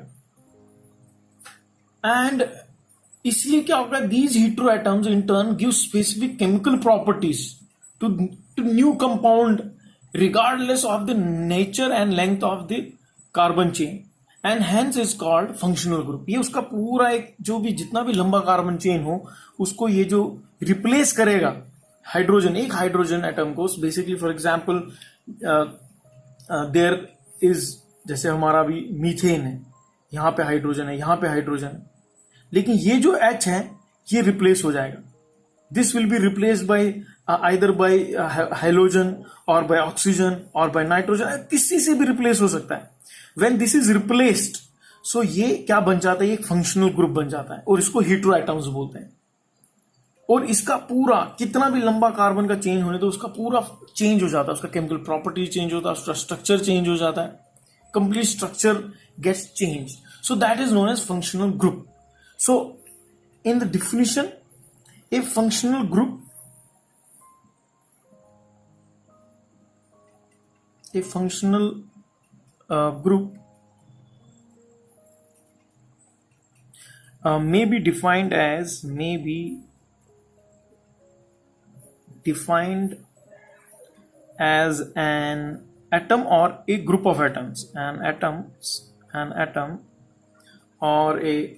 एंड इसलिए क्या होगा, these heteroatoms in turn give specific chemical properties to new compound regardless of the nature and length of the carbon chain and hence is called functional group. ये उसका पूरा एक जो भी जितना भी लंबा कार्बन चेन हो उसको ये जो रिप्लेस करेगा हाइड्रोजन, एक हाइड्रोजन एटम को. Basically for example there is, जैसे हमारा भी मीथेन है, यहाँ पे हाइड्रोजन है, यहाँ पे हाइड्रोजन है, लेकिन ये जो H है ये रिप्लेस हो जाएगा. This will be replaced by either bye hydrogen और बाय ऑक्सीजन और बाय नाइट्रोजन, किसी से भी रिप्लेस हो सकता है. व्हेन दिस इज रिप्लेस्ड, सो ये क्या बन जाता है, ये एक फंक्शनल ग्रुप बन जाता है और इसको हेटेरोएटम्स बोलते हैं. और इसका पूरा कितना भी लंबा कार्बन का चेंज होने तो उसका पूरा चेंज हो जाता है, उसका केमिकल प्रॉपर्टी चेंज होता है, उसका स्ट्रक्चर चेंज हो जाता है, complete structure gets change. So that is known as functional group. So, in the definition, a functional group may be defined as an atom or a group of atoms. An atom or a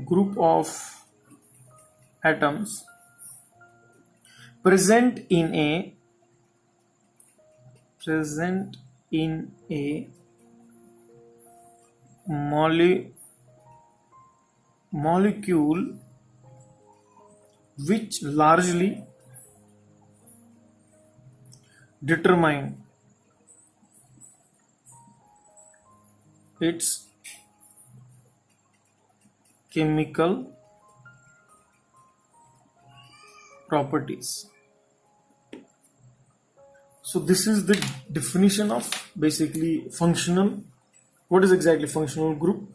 group of atoms present in a molecule which largely determine its chemical properties. So this is the definition of basically functional. What is exactly functional group?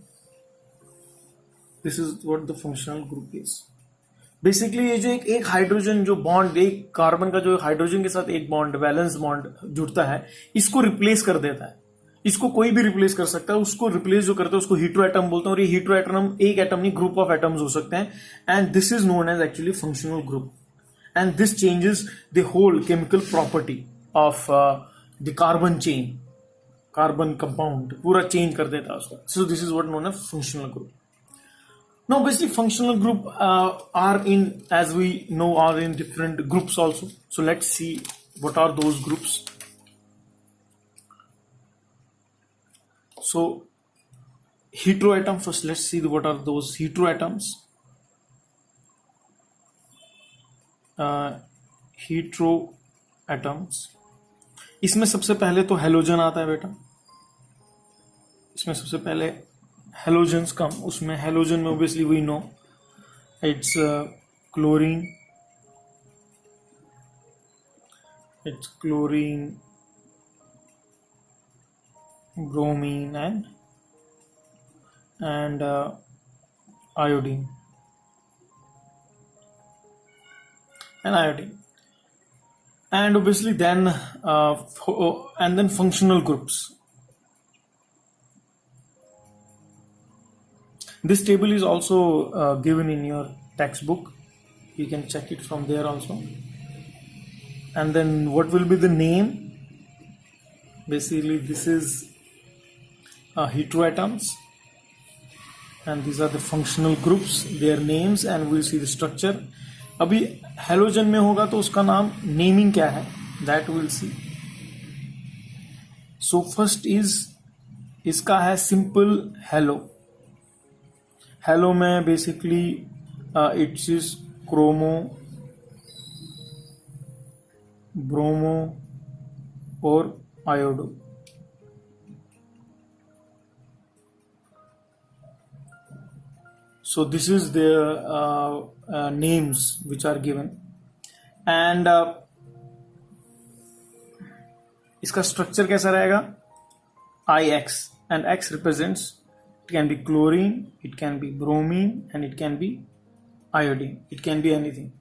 This is what the functional group is. Basically ये जो एक hydrogen जो bond, एक carbon का जो hydrogen के साथ एक बॉन्ड, वैलेंस बॉन्ड जुड़ता है, इसको रिप्लेस कर देता है. इसको कोई भी रिप्लेस कर सकता है. उसको रिप्लेस जो करता है उसको हेटेरोएटम बोलते हैं. और ये हेटेरोएटम एक एटम नहीं, ग्रुप ऑफ एटम्स हो सकते हैं. And this is known as actually functional group. And this changes the whole chemical property of the carbon chain, carbon compound पूरा चेंज कर देता है उसका. So this is what known as functional group. Now, basically, functional group are in, as we know, are in different groups also. So let's see what are those groups. So heteroatom, first let's see what are those heteroatoms. Heteroatoms, इसमें सबसे पहले तो halogen आता है बेटा. इसमें सबसे पहले हेलोजन्स कम. उसमें हेलोजन में obviously we know its chlorine, bromine and iodine. And obviously then and then functional groups. This table is also given in your textbook. You can check it from there also. And then what will be the name? Basically this is heteroatoms. and these are the functional groups, their names, and we'll see the structure. अभी halogen में होगा तो उसका नाम naming क्या है, that we'll see. So first is इसका है सिंपल हेलो. हेलो में बेसिकली इट्स इज क्रोमो, ब्रोमो और iodo. So this is the names which are given, and इसका स्ट्रक्चर कैसा रहेगा, IX, and X represents, it can be chlorine, it can be bromine, and it can be iodine. It can be anything.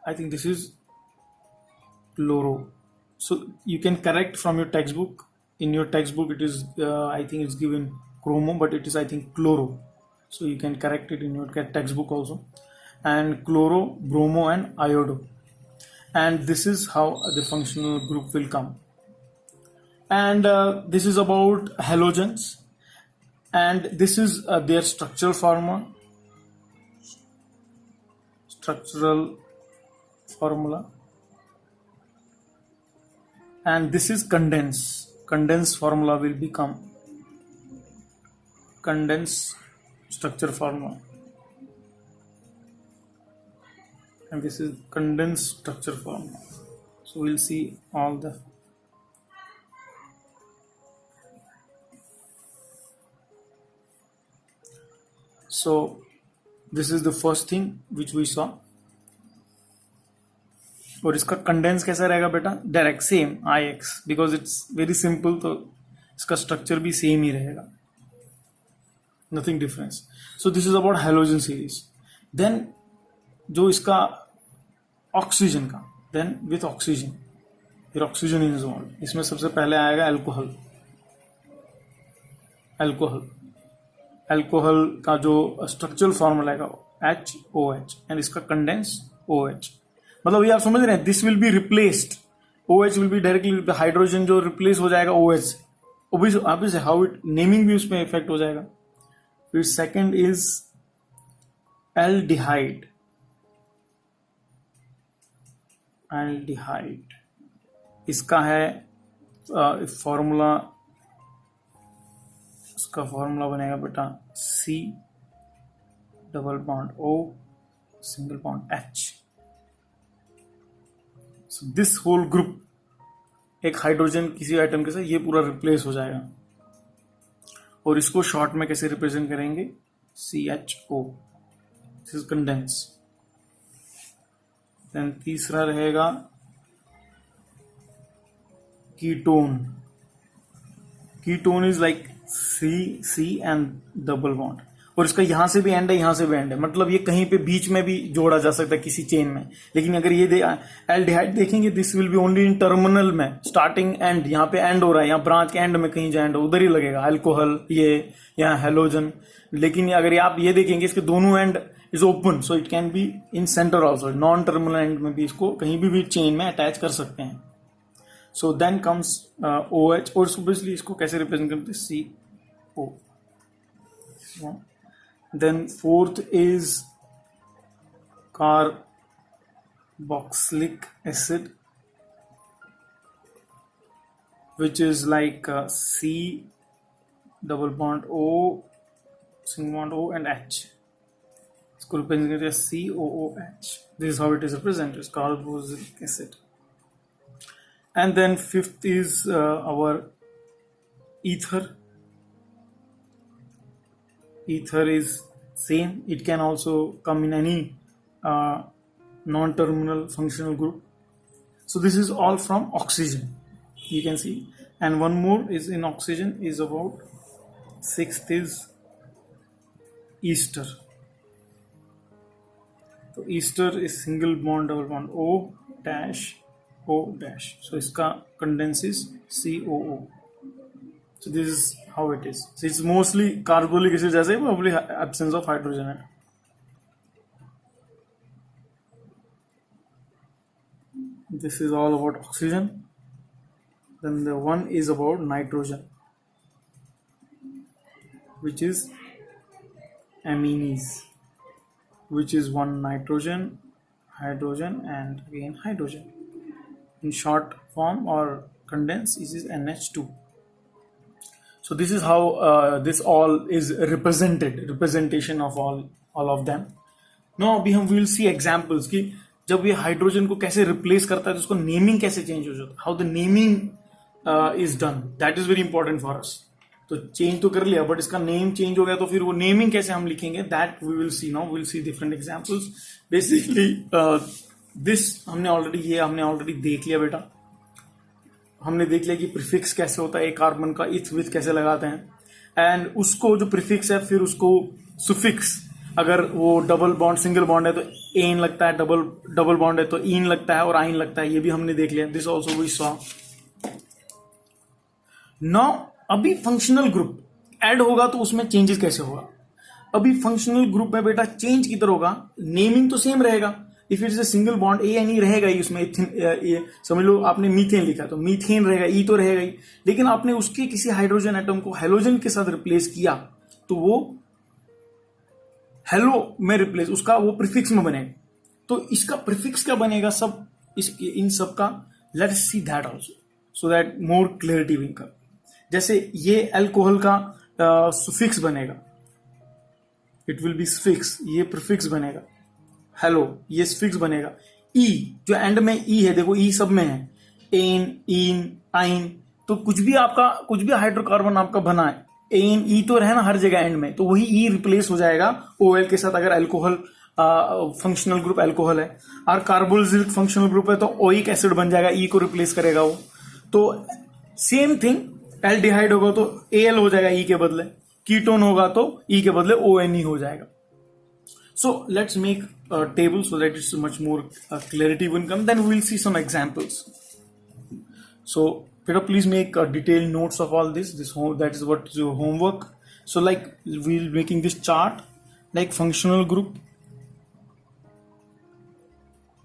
I think this is chloro. So you can correct from your textbook. In your textbook it is I think it's given chromo, but it is I think chloro. So you can correct it in your textbook also. And chloro, bromo, and iodo. And this is how the functional group will come. And this is about halogens. And this is their structural formula. And this is condense. Condense formula will become condense structure formula, and this is condensed structure formula. So we'll see all the so this is the first thing which we saw. और इसका condense कैसा रहेगा बेटा, direct same IX, because its very simple, तो इसका structure भी same ही रहेगा, nothing difference. So this is about halogen series. Then जो इसका ऑक्सीजन का, देन विथ ऑक्सीजन, फिर ऑक्सीजन इज इन्वॉल्व. इसमें सबसे पहले आएगा अल्कोहल. अल्कोहल का जो स्ट्रक्चरल फॉर्मूला है HOH, एंड इसका कंडेंस OH. मतलब ये आप समझ रहे हैं, this will be replaced, OH will be directly, hydrogen जो रिप्लेस हो जाएगा OH. Obviously how it, naming भी उसमें इफेक्ट हो जाएगा. फिर सेकंड इज एल्डिहाइड. इसका है फॉर्मूला, इसका फॉर्मूला बनेगा बेटा C double bond O single bond H. So this whole group, एक हाइड्रोजन किसी आइटम के साथ, ये पूरा रिप्लेस हो जाएगा. और इसको शॉर्ट में कैसे रिप्रेजेंट करेंगे, CHO. This is condense. Then तीसरा रहेगा ketone. Ketone is like C and double bond, और इसका यहां से भी एंड है, यहां से भी एंड है, मतलब ये कहीं पे बीच में भी जोड़ा जा सकता है किसी चेन में. लेकिन अगर ये एल्डिहाइड देखेंगे, this will B only in terminal में, स्टार्टिंग एंड, यहाँ पे एंड हो रहा है, यहाँ ब्रांच के एंड में कहीं जो एंड हो उधर ही लगेगा अल्कोहल, ये यहाँ हेलोजन. लेकिन अगर आप ये देखेंगे, इसके दोनों and is open, so it can be in centre also, non terminal and में भी इसको कहीं भी चेन में अटैच कर सकते हैं. सो देन कम्स OH, और ऑब्वियसली इसको कैसे रिप्रेजेंट करते हैं, CO. Then fourth is carboxylic acid, which is like C double bond O single bond O and H. इसको represent करते हैं COOH. This is how it is represented, carboxylic acid. And then fifth is our ether. Ether is same, it can also come in any non-terminal functional group. So this is all from oxygen, you can see. And one more is in oxygen is about, sixth is ester. So ester is single bond double bond O dash O dash, so iska condense is COO. So this is how it is. So it's mostly carbolic acid, जैसे probably absence of hydrogen है. This is all about oxygen. Then the one is about nitrogen. which is amines, which is one nitrogen, hydrogen, and again hydrogen. In short form or condensed, this is NH2. So this is how this all is representation of all of them. Now अभी हम will see examples कि जब ये hydrogen को कैसे replace करता है तो उसको नेमिंग कैसे चेंज हो जाता है, how the naming is done, that is very important for us. तो चेंज तो कर लिया, बट इसका नेम चेंज हो गया तो फिर वो नेमिंग कैसे हम लिखेंगे, that we will see. Now will see different examples. Basically this हमने ऑलरेडी देख लिया बेटा. हमने देख लिया कि प्रीफिक्स कैसे होता है, एक कार्बन का इथ विथ कैसे लगाते हैं, एंड उसको जो प्रीफिक्स है फिर उसको सुफिक्स, अगर वो डबल बॉन्ड सिंगल बॉन्ड है तो एन लगता है, डबल बॉन्ड है तो इन लगता है और आइन लगता है. ये भी हमने देख लिया. This also we saw. Now अभी फंक्शनल ग्रुप ऐड होगा तो उसमें चेंजेस कैसे होगा. अभी फंक्शनल ग्रुप में बेटा चेंज किधर होगा, नेमिंग तो सेम रहेगा. If it is a single bond A N E रहेगा ही उसमें. समझ लो आपने मीथेन लिखा तो मीथेन रहेगा, ई तो रहेगा ही. लेकिन आपने उसके किसी हाइड्रोजन एटम को हेलोजन के साथ रिप्लेस किया तो वो हेलो में रिप्लेस, उसका वो प्रीफिक्स में बनेगा. तो इसका प्रीफिक्स क्या बनेगा, सब इन सब का let's see that also, so that more clarity will come. जैसे ये अल्कोहल का सुफिक्स बनेगा, इट विल बी सुफिक्स, ये प्रीफिक्स बनेगा. हेलो ये सुफिक्स बनेगा. ई जो एंड में ई है, देखो ई सब में है, एन इन आइन. तो कुछ भी हाइड्रोकार्बन आपका बना है, एन ई तो रहे ना हर जगह एंड में, तो वही ई रिप्लेस हो जाएगा ओएल के साथ. अगर अल्कोहल फंक्शनल ग्रुप अल्कोहल है और कार्बोक्सिलिक फंक्शनल ग्रुप है तो ओइक एसिड बन जाएगा, ई को रिप्लेस करेगा वो. तो सेम थिंग, एल्डिहाइड होगा तो एल हो जाएगा ई के बदले, कीटोन होगा तो ई के बदले ओ एन ई हो जाएगा. So let's make a table so that it's much more clarity will come. Then we will see some examples. So Peter, please make detailed notes of all this. That is what is your homework. So like we'll making this chart like functional group.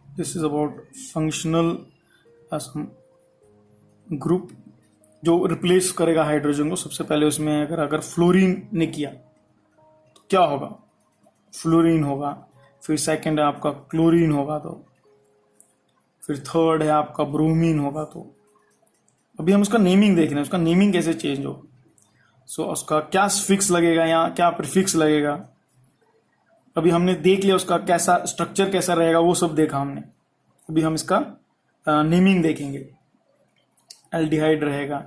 This is about functional group जो replace करेगा hydrogen को. सबसे पहले उसमें अगर fluorine ने किया तो क्या होगा, फ्लोरीन होगा. फिर सेकंड है आपका क्लोरीन होगा, तो फिर थर्ड है आपका ब्रोमीन होगा. तो अभी हम उसका नेमिंग देख रहे हैं, उसका नेमिंग कैसे चेंज होगा. सो उसका क्या फिक्स लगेगा या क्या प्रीफिक्स लगेगा, अभी हमने देख लिया. उसका कैसा स्ट्रक्चर कैसा रहेगा वो सब देखा हमने. अभी हम इसका नेमिंग देखेंगे. एल्डिहाइड रहेगा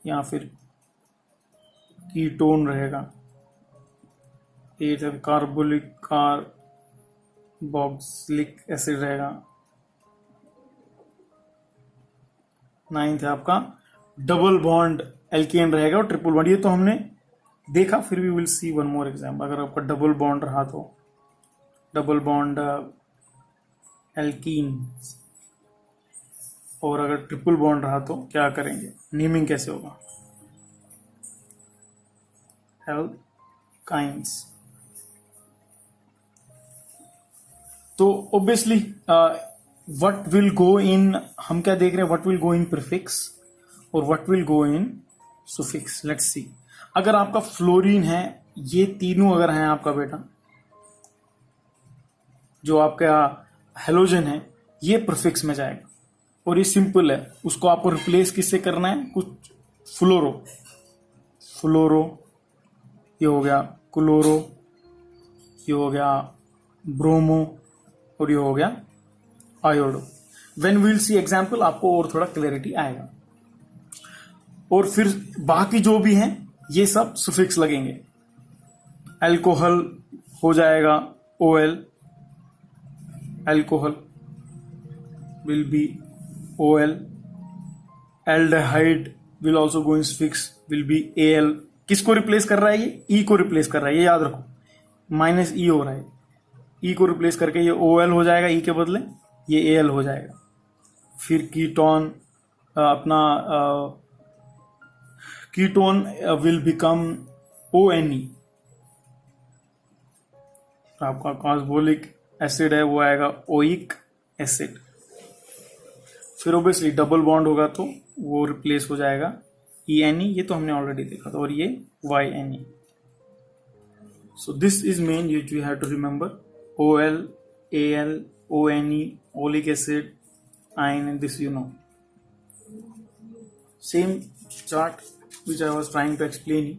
या फिर कीटोन रहेगा. 8 है कार्बोक्सिलिक एसिड रहेगा. 9 है आपका डबल बॉन्ड एल्केन रहेगा और ट्रिपल बॉन्ड. ये तो हमने देखा. फिर भी will see one more example. अगर आपका डबल बॉन्ड रहा तो डबल बॉन्ड एल्कीन, और अगर ट्रिपल बॉन्ड रहा तो क्या करेंगे, नेमिंग कैसे होगा, एल्काइंस. तो obviously what will go in, हम क्या देख रहे हैं, what will go in prefix और what will go in suffix. Let's see. अगर आपका फ्लोरीन है, ये तीनों अगर हैं आपका बेटा, जो आपका हेलोजन है, ये प्रीफिक्स में जाएगा. और ये सिंपल है, उसको आपको रिप्लेस किससे करना है, कुछ फ्लोरो, ये हो गया क्लोरो, ये हो गया ब्रोमो, और ये हो गया iodo. When we'll see example आपको और थोड़ा क्लैरिटी आएगा. और फिर बाकी जो भी हैं ये सब सुफिक्स लगेंगे. अल्कोहल हो जाएगा OL, alcohol will be OL. Aldehyde will also go in suffix, will be AL. किसको रिप्लेस कर रहा है, ये ई को रिप्लेस कर रहा है, ये याद रखो. माइनस ई हो रहा है, ई को रिप्लेस करके ये OL हो जाएगा, ई के बदले ये AL हो जाएगा. फिर कीटोन, अपना कीटोन विल बिकम ONE. आपका कार्बोलिक एसिड है वो आएगा ओइक एसिड. फिर ऑब्वियसली डबल बॉन्ड होगा तो वो रिप्लेस हो जाएगा ENE, ये तो हमने ऑलरेडी देखा था, और ये YNE. So this is main which we have to remember. OL, AL, ONE, oleic acid, ion, and this you know. Same chart which I was trying to explain you.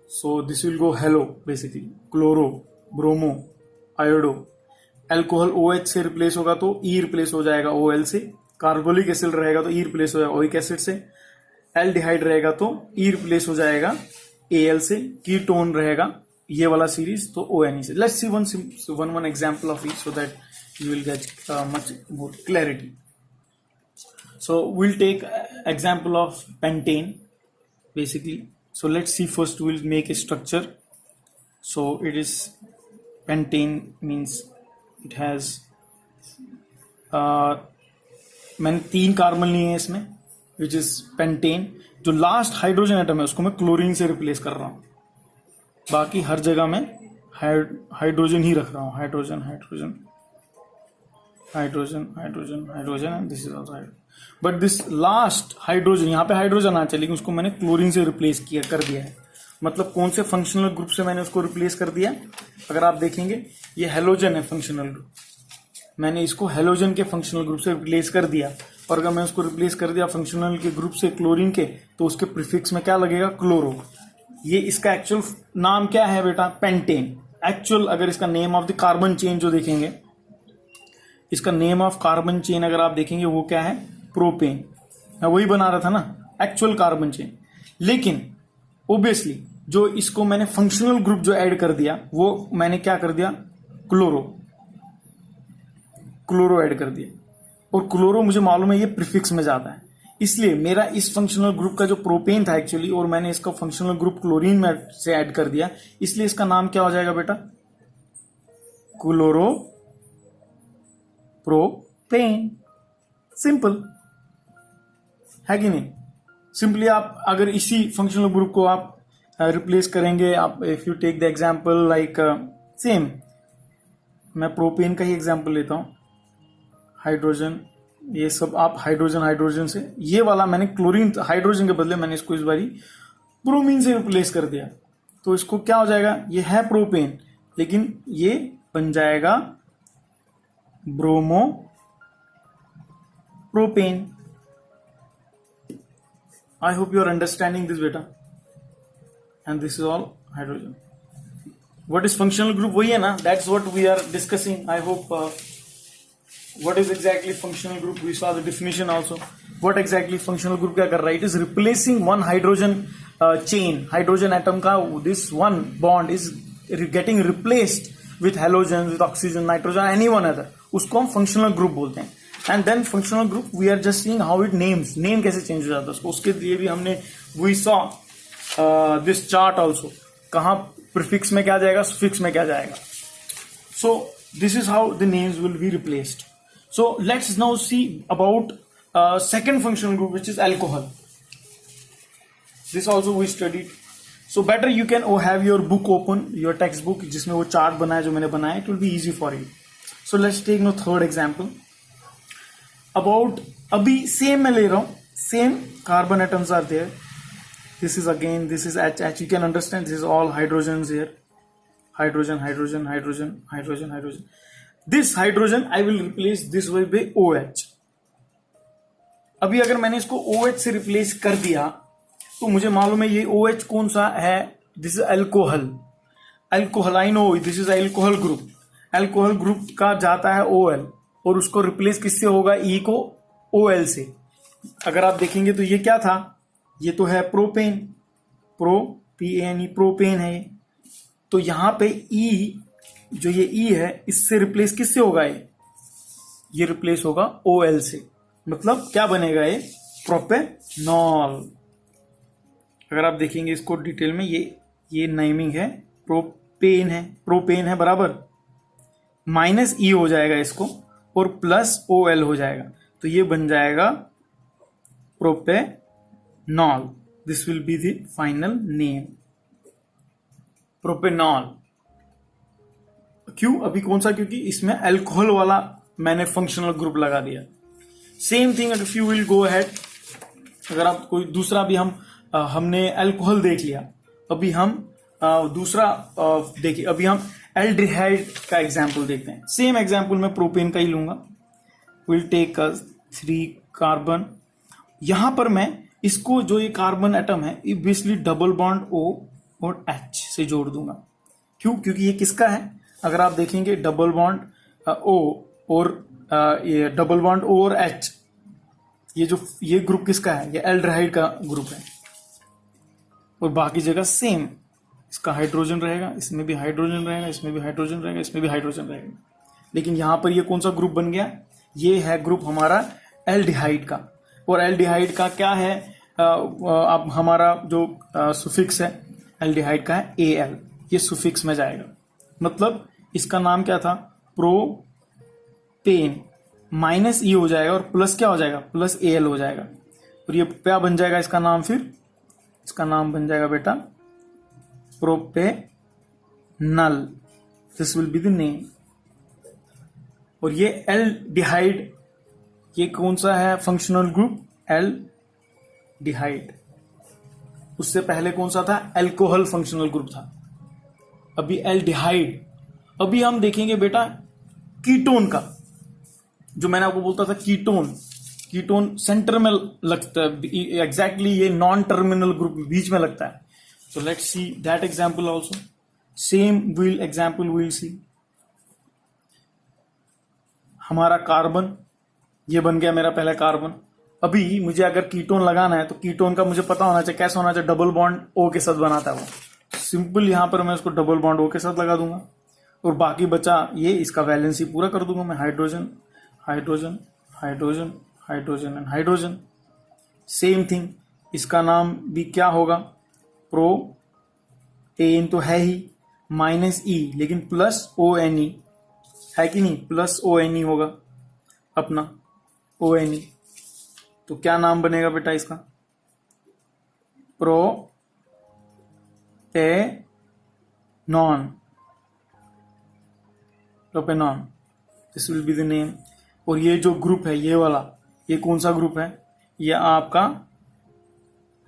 So this will go halo basically, chloro, bromo, iodo. Alcohol OH से replace होगा तो E replace हो जाएगा OL से. Carbolic acid रहेगा तो E replace हो जाएगा ओइक एसिड से. एल्डिहाइड रहेगा तो E रिप्लेस हो जाएगा AL से. कीटोन रहेगा ये वाला सीरीज तो ONE से. Let's see one example of each so that you will get much more clarity. So we'll take example of pentane basically. So let's see, first we'll make a structure. So it is pentane means it has मैंने 3 carbon लिए हैं इसमें which is pentane. जो last hydrogen atom है उसको मैं chlorine से replace कर रहा हूं, बाकी हर जगह मैं हाइड्रोजन ही रख रहा हूं. Hydrogen hydrogen hydrogen hydrogen hydrogen and this is also hydrogen. But this last hydrogen, यहाँ पे हाइड्रोजन आ चाहिए लेकिन उसको मैंने क्लोरीन से रिप्लेस कर दिया है. मतलब कौन से फंक्शनल ग्रुप से मैंने उसको रिप्लेस कर दिया? अगर आप देखेंगे ये हेलोजन है फंक्शनल ग्रुप, मैंने इसको हेलोजन के फंक्शनल ग्रुप से रिप्लेस कर दिया. और अगर मैं उसको रिप्लेस कर दिया फंक्शनल के ग्रुप से क्लोरीन के, तो उसके प्रीफिक्स में क्या लगेगा? क्लोरो. ये इसका एक्चुअल नाम क्या है बेटा? पेंटेन. एक्चुअल अगर इसका name of the carbon chain जो देखेंगे, इसका नेम ऑफ कार्बन चेन अगर आप देखेंगे वो क्या है? प्रोपेन. मैं वही बना रहा था ना, एक्चुअल कार्बन चेन. लेकिन ओबियसली जो इसको मैंने फंक्शनल ग्रुप जो ऐड कर दिया वो मैंने क्या कर दिया? क्लोरो ऐड कर दिया. और क्लोरो मुझे मालूम है ये प्रीफिक्स में जाता है, इसलिए मेरा इस फंक्शनल ग्रुप का जो प्रोपेन था एक्चुअली, और मैंने इसका फंक्शनल ग्रुप क्लोरीन में से ऐड कर दिया, इसलिए इसका नाम क्या हो जाएगा बेटा? Chloro propane. सिंपल है कि नहीं? सिंपली आप अगर इसी फंक्शनल ग्रुप को आप रिप्लेस करेंगे, आप if you take the example like same, मैं प्रोपेन का ही एग्जांपल लेता हूं. हाइड्रोजन, ये सब आप हाइड्रोजन हाइड्रोजन से, ये वाला मैंने क्लोरीन हाइड्रोजन के बदले मैंने इसको इस बारी ब्रोमीन से रिप्लेस कर दिया, तो इसको क्या हो जाएगा? ये है प्रोपेन लेकिन ये बन जाएगा bromo propane. I hope you are understanding this बेटा. And this is all hydrogen. What is functional group? वही है ना, that's what we are discussing. I hope what is exactly functional group? We saw the definition also. What exactly functional group क्या कर रहा है? It is replacing one hydrogen chain. Hydrogen atom का this one bond is getting replaced with halogens, with oxygen, nitrogen, any one other. उसको हम functional group बोलते हैं. And then functional group we are just seeing how it names. Name कैसे change हो जाता है उसको, उसके लिए भी हमने we saw this chart also. कहाँ prefix में क्या जाएगा, suffix में क्या जाएगा. So this is how the names will be replaced. So let's now see about second functional group, which is alcohol. This also we studied. So better you can have your book open, your textbook, जिसमें वो chart बनाया जो मैंने बनाया, it will be easy for you. So let's take now third example. About अभी same मैं ले रहा हूँ, same carbon atoms are there. This is again, this is H. You can understand this is all hydrogens here. Hydrogen, hydrogen, hydrogen, hydrogen, hydrogen. This hydrogen I will replace this way by OH. अभी अगर मैंने इसको OH से replace कर दिया तो मुझे मालूम है ये OH कौन सा है? This is alcohol. Alcohol I know, this is alcohol group. Alcohol group का जाता है OL और उसको रिप्लेस किससे होगा? E को OL से. अगर आप देखेंगे तो ये क्या था? ये तो है प्रोपेन, PANE, प्रोपेन है ये. तो यहां पे E, जो ये E है, इससे रिप्लेस किससे होगा? ये रिप्लेस होगा OL से. मतलब क्या बनेगा? ये प्रोपेनॉल. अगर आप देखेंगे इसको डिटेल में, ये नेमिंग है, प्रोपेन है बराबर, माइनस E हो जाएगा इसको और प्लस OL हो जाएगा, तो ये बन जाएगा propanol. This will be the final name, propanol. क्यों? अभी कौन सा? क्योंकि इसमें अल्कोहल वाला मैंने फंक्शनल ग्रुप लगा दिया. Same thing if you will go ahead, अगर आप कोई दूसरा भी हमने अल्कोहल देख लिया, अभी हम दूसरा देखिए, अभी हम एल्डिहाइड का एग्जाम्पल देखते हैं। सेम एग्जाम्पल मैं प्रोपेन का ही लूंगा। विल टेक 3 कार्बन, यहां पर मैं इसको जो ये कार्बन एटम है बेसिकली डबल बॉन्ड O और H से जोड़ दूंगा। क्यों? क्योंकि ये किसका है, अगर आप देखेंगे डबल बॉन्ड O और ये डबल बॉन्ड O और H, ये ग्रुप किसका है, ये एल्डिहाइड का ग्रुप है। और बाकी जगह सेम, इसका हाइड्रोजन रहेगा, इसमें भी हाइड्रोजन रहेगा, इसमें भी हाइड्रोजन रहेगा, इसमें भी हाइड्रोजन रहेगा। लेकिन यहां पर ये कौन सा ग्रुप बन गया, ये है ग्रुप हमारा एल्डिहाइड का। और एल्डिहाइड का क्या है, अब हमारा जो सुफिक्स है एल्डिहाइड का है Al, ये सुफिक्स में जाएगा। मतलब इसका नाम क्या था, प्रोपेन, माइनस E हो जाएगा और प्लस क्या हो जाएगा, प्लस Al हो जाएगा। और ये क्या बन जाएगा इसका नाम, फिर इसका नाम बन जाएगा बेटा propanal, this will be the name. और ये एल्डिहाइड, ये कौन सा है फंक्शनल ग्रुप, एल्डिहाइड। उससे पहले कौन सा था, अल्कोहल फंक्शनल ग्रुप था, अभी एल्डिहाइड। अभी हम देखेंगे बेटा कीटोन का, जो मैंने आपको बोलता था कीटोन सेंटर में लगता है, एग्जैक्टली ये नॉन टर्मिनल ग्रुप बीच में लगता है। So let's see that example also, same example will see. हमारा कार्बन, ये बन गया मेरा पहला कार्बन। अभी मुझे अगर कीटोन लगाना है तो कीटोन का मुझे पता होना चाहिए कैसा होना चाहिए, डबल बॉन्ड O के साथ बनाता है वो। सिंपल यहां पर मैं उसको डबल बॉन्ड O के साथ लगा दूंगा और बाकी बचा ये, इसका वैलेंसी पूरा कर दूंगा मैं, hydrogen hydrogen hydrogen hydrogen and hydrogen. Same thing, इसका नाम भी क्या होगा, प्रोपेन तो है ही, माइनस E लेकिन प्लस ONe है कि नहीं, प्लस ONe होगा अपना ONe। तो क्या नाम बनेगा बेटा इसका, propanone, propanone, this will be the name. और ये जो ग्रुप है ये वाला, ये कौन सा ग्रुप है, ये आपका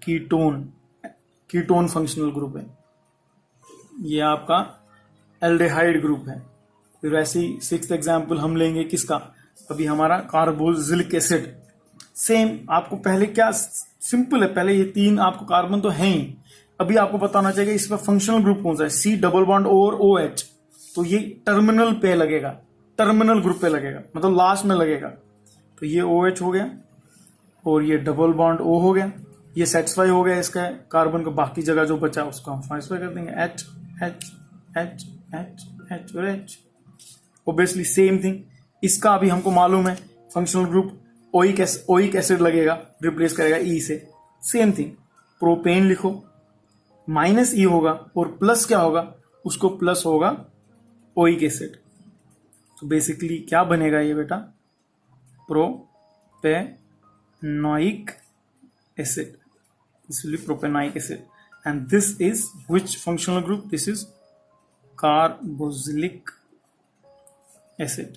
कीटोन फंक्शनल ग्रुप है, ये आपका एल्डिहाइड ग्रुप है। फिर वैसे ही 6th एग्जाम्पल हम लेंगे किसका, अभी हमारा कार्बोक्सिलिक एसिड। सेम, आपको पहले क्या सिंपल है, पहले ये 3 आपको कार्बन तो है ही, अभी आपको पता होना चाहिए इसका फंक्शनल ग्रुप कौन सा है, C डबल बॉन्ड O और OH। तो ये टर्मिनल पे लगेगा, टर्मिनल ग्रुप पे लगेगा, मतलब लास्ट में लगेगा। तो ये OH हो गया और ये डबल बॉन्ड O हो गया, ये सेटिस्फाई हो गया इसका कार्बन का। बाकी जगह जो बचा उसको हम सेटिस्फाई कर देंगे, H H H H H और H। ओब्वियसली सेम थिंग, इसका अभी हमको मालूम है फंक्शनल ग्रुप ओइक एसिड लगेगा, रिप्लेस करेगा E से। सेम थिंग, प्रोपेन लिखो, माइनस E होगा और प्लस क्या होगा, उसको प्लस होगा ओइक एसिड। तो बेसिकली क्या बनेगा ये बेटा, propanoic acid, this will B propanoic acid. And this is which functional group, this is carboxylic acid.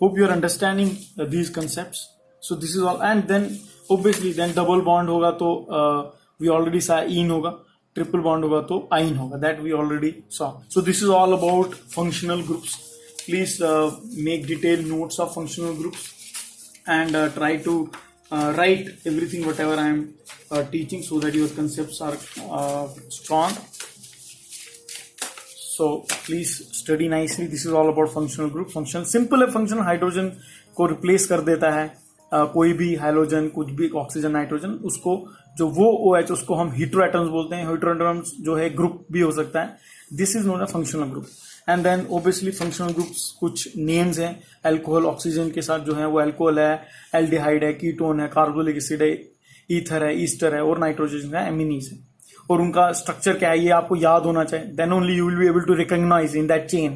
Hope you are understanding these concepts. So this is all, and then obviously then double bond होगा तो we already saw ene होगा, triple bond होगा तो ine होगा, that we already saw. So this is all about functional groups. Please make detailed notes of functional groups and try to write everything whatever I am teaching so that your concepts are strong. So please study nicely. This is all about functional group. Functional simple है, functional hydrogen को replace कर देता है, कोई भी hydrogen, कुछ भी oxygen, nitrogen, उसको जो वो OH उसको हम हेटेरोएटम्स बोलते हैं। हेटेरोएटम्स जो है ग्रुप भी हो सकता है, this is known as functional group. And then obviously functional groups कुछ नेम्स हैं, अल्कोहल ऑक्सीजन के साथ जो है वो अल्कोहल है, एल्डिहाइड है, कीटोन है, कार्बोक्सिलिक एसिड है, ईथर है, ईस्टर है और नाइट्रोजन है, एमिनीज है। और उनका स्ट्रक्चर क्या है ये आपको याद होना चाहिए, then only you will be able to recognise in that chain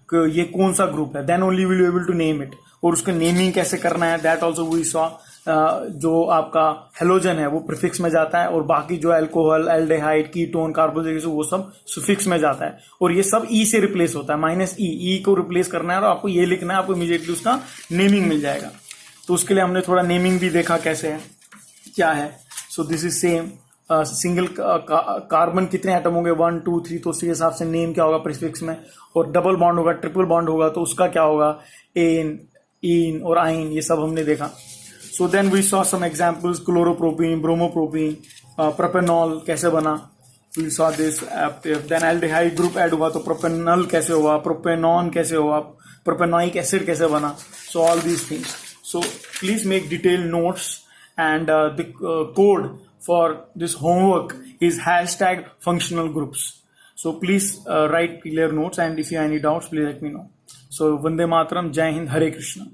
कि ये कौन सा ग्रुप है, then only will be able to name it. और उसका नेमिंग कैसे करना है, दैट ऑल्सो वी सॉ जो आपका हेलोजन है वो प्रीफिक्स में जाता है, और बाकी जो अल्कोहल, एल्डिहाइड, कीटोन, कार्बोक्सिलिक वो सब सुफिक्स में जाता है, और ये सब ई से रिप्लेस होता है, माइनस ई को रिप्लेस करना है और आपको ये लिखना है, आपको इमीडिएटली उसका नेमिंग मिल जाएगा। तो उसके लिए हमने थोड़ा नेमिंग भी देखा कैसे है, क्या है। So this is same, single carbon कितने एटम होंगे, 1 2 3, तो उसके हिसाब से नेम क्या होगा प्रीफिक्स में, और डबल बॉन्ड होगा, ट्रिपल बॉन्ड होगा तो उसका क्या होगा, एन, इन और आइन, ये सब हमने देखा। So then we saw some examples, chloropropene, bromopropene, propanol कैसे बना, we saw this. Then aldehyde group add हुआ तो प्रोपेनॉल कैसे हुआ, प्रोपेनॉन कैसे हुआ, प्रोपेनॉइक एसिड कैसे बना। So all these things, so please make detailed notes, and the code for this homework is #functional groups. So please write clear notes, and if you have any doubts please let me know. So Vande Mataram, Jai Hind, Hare Krishna.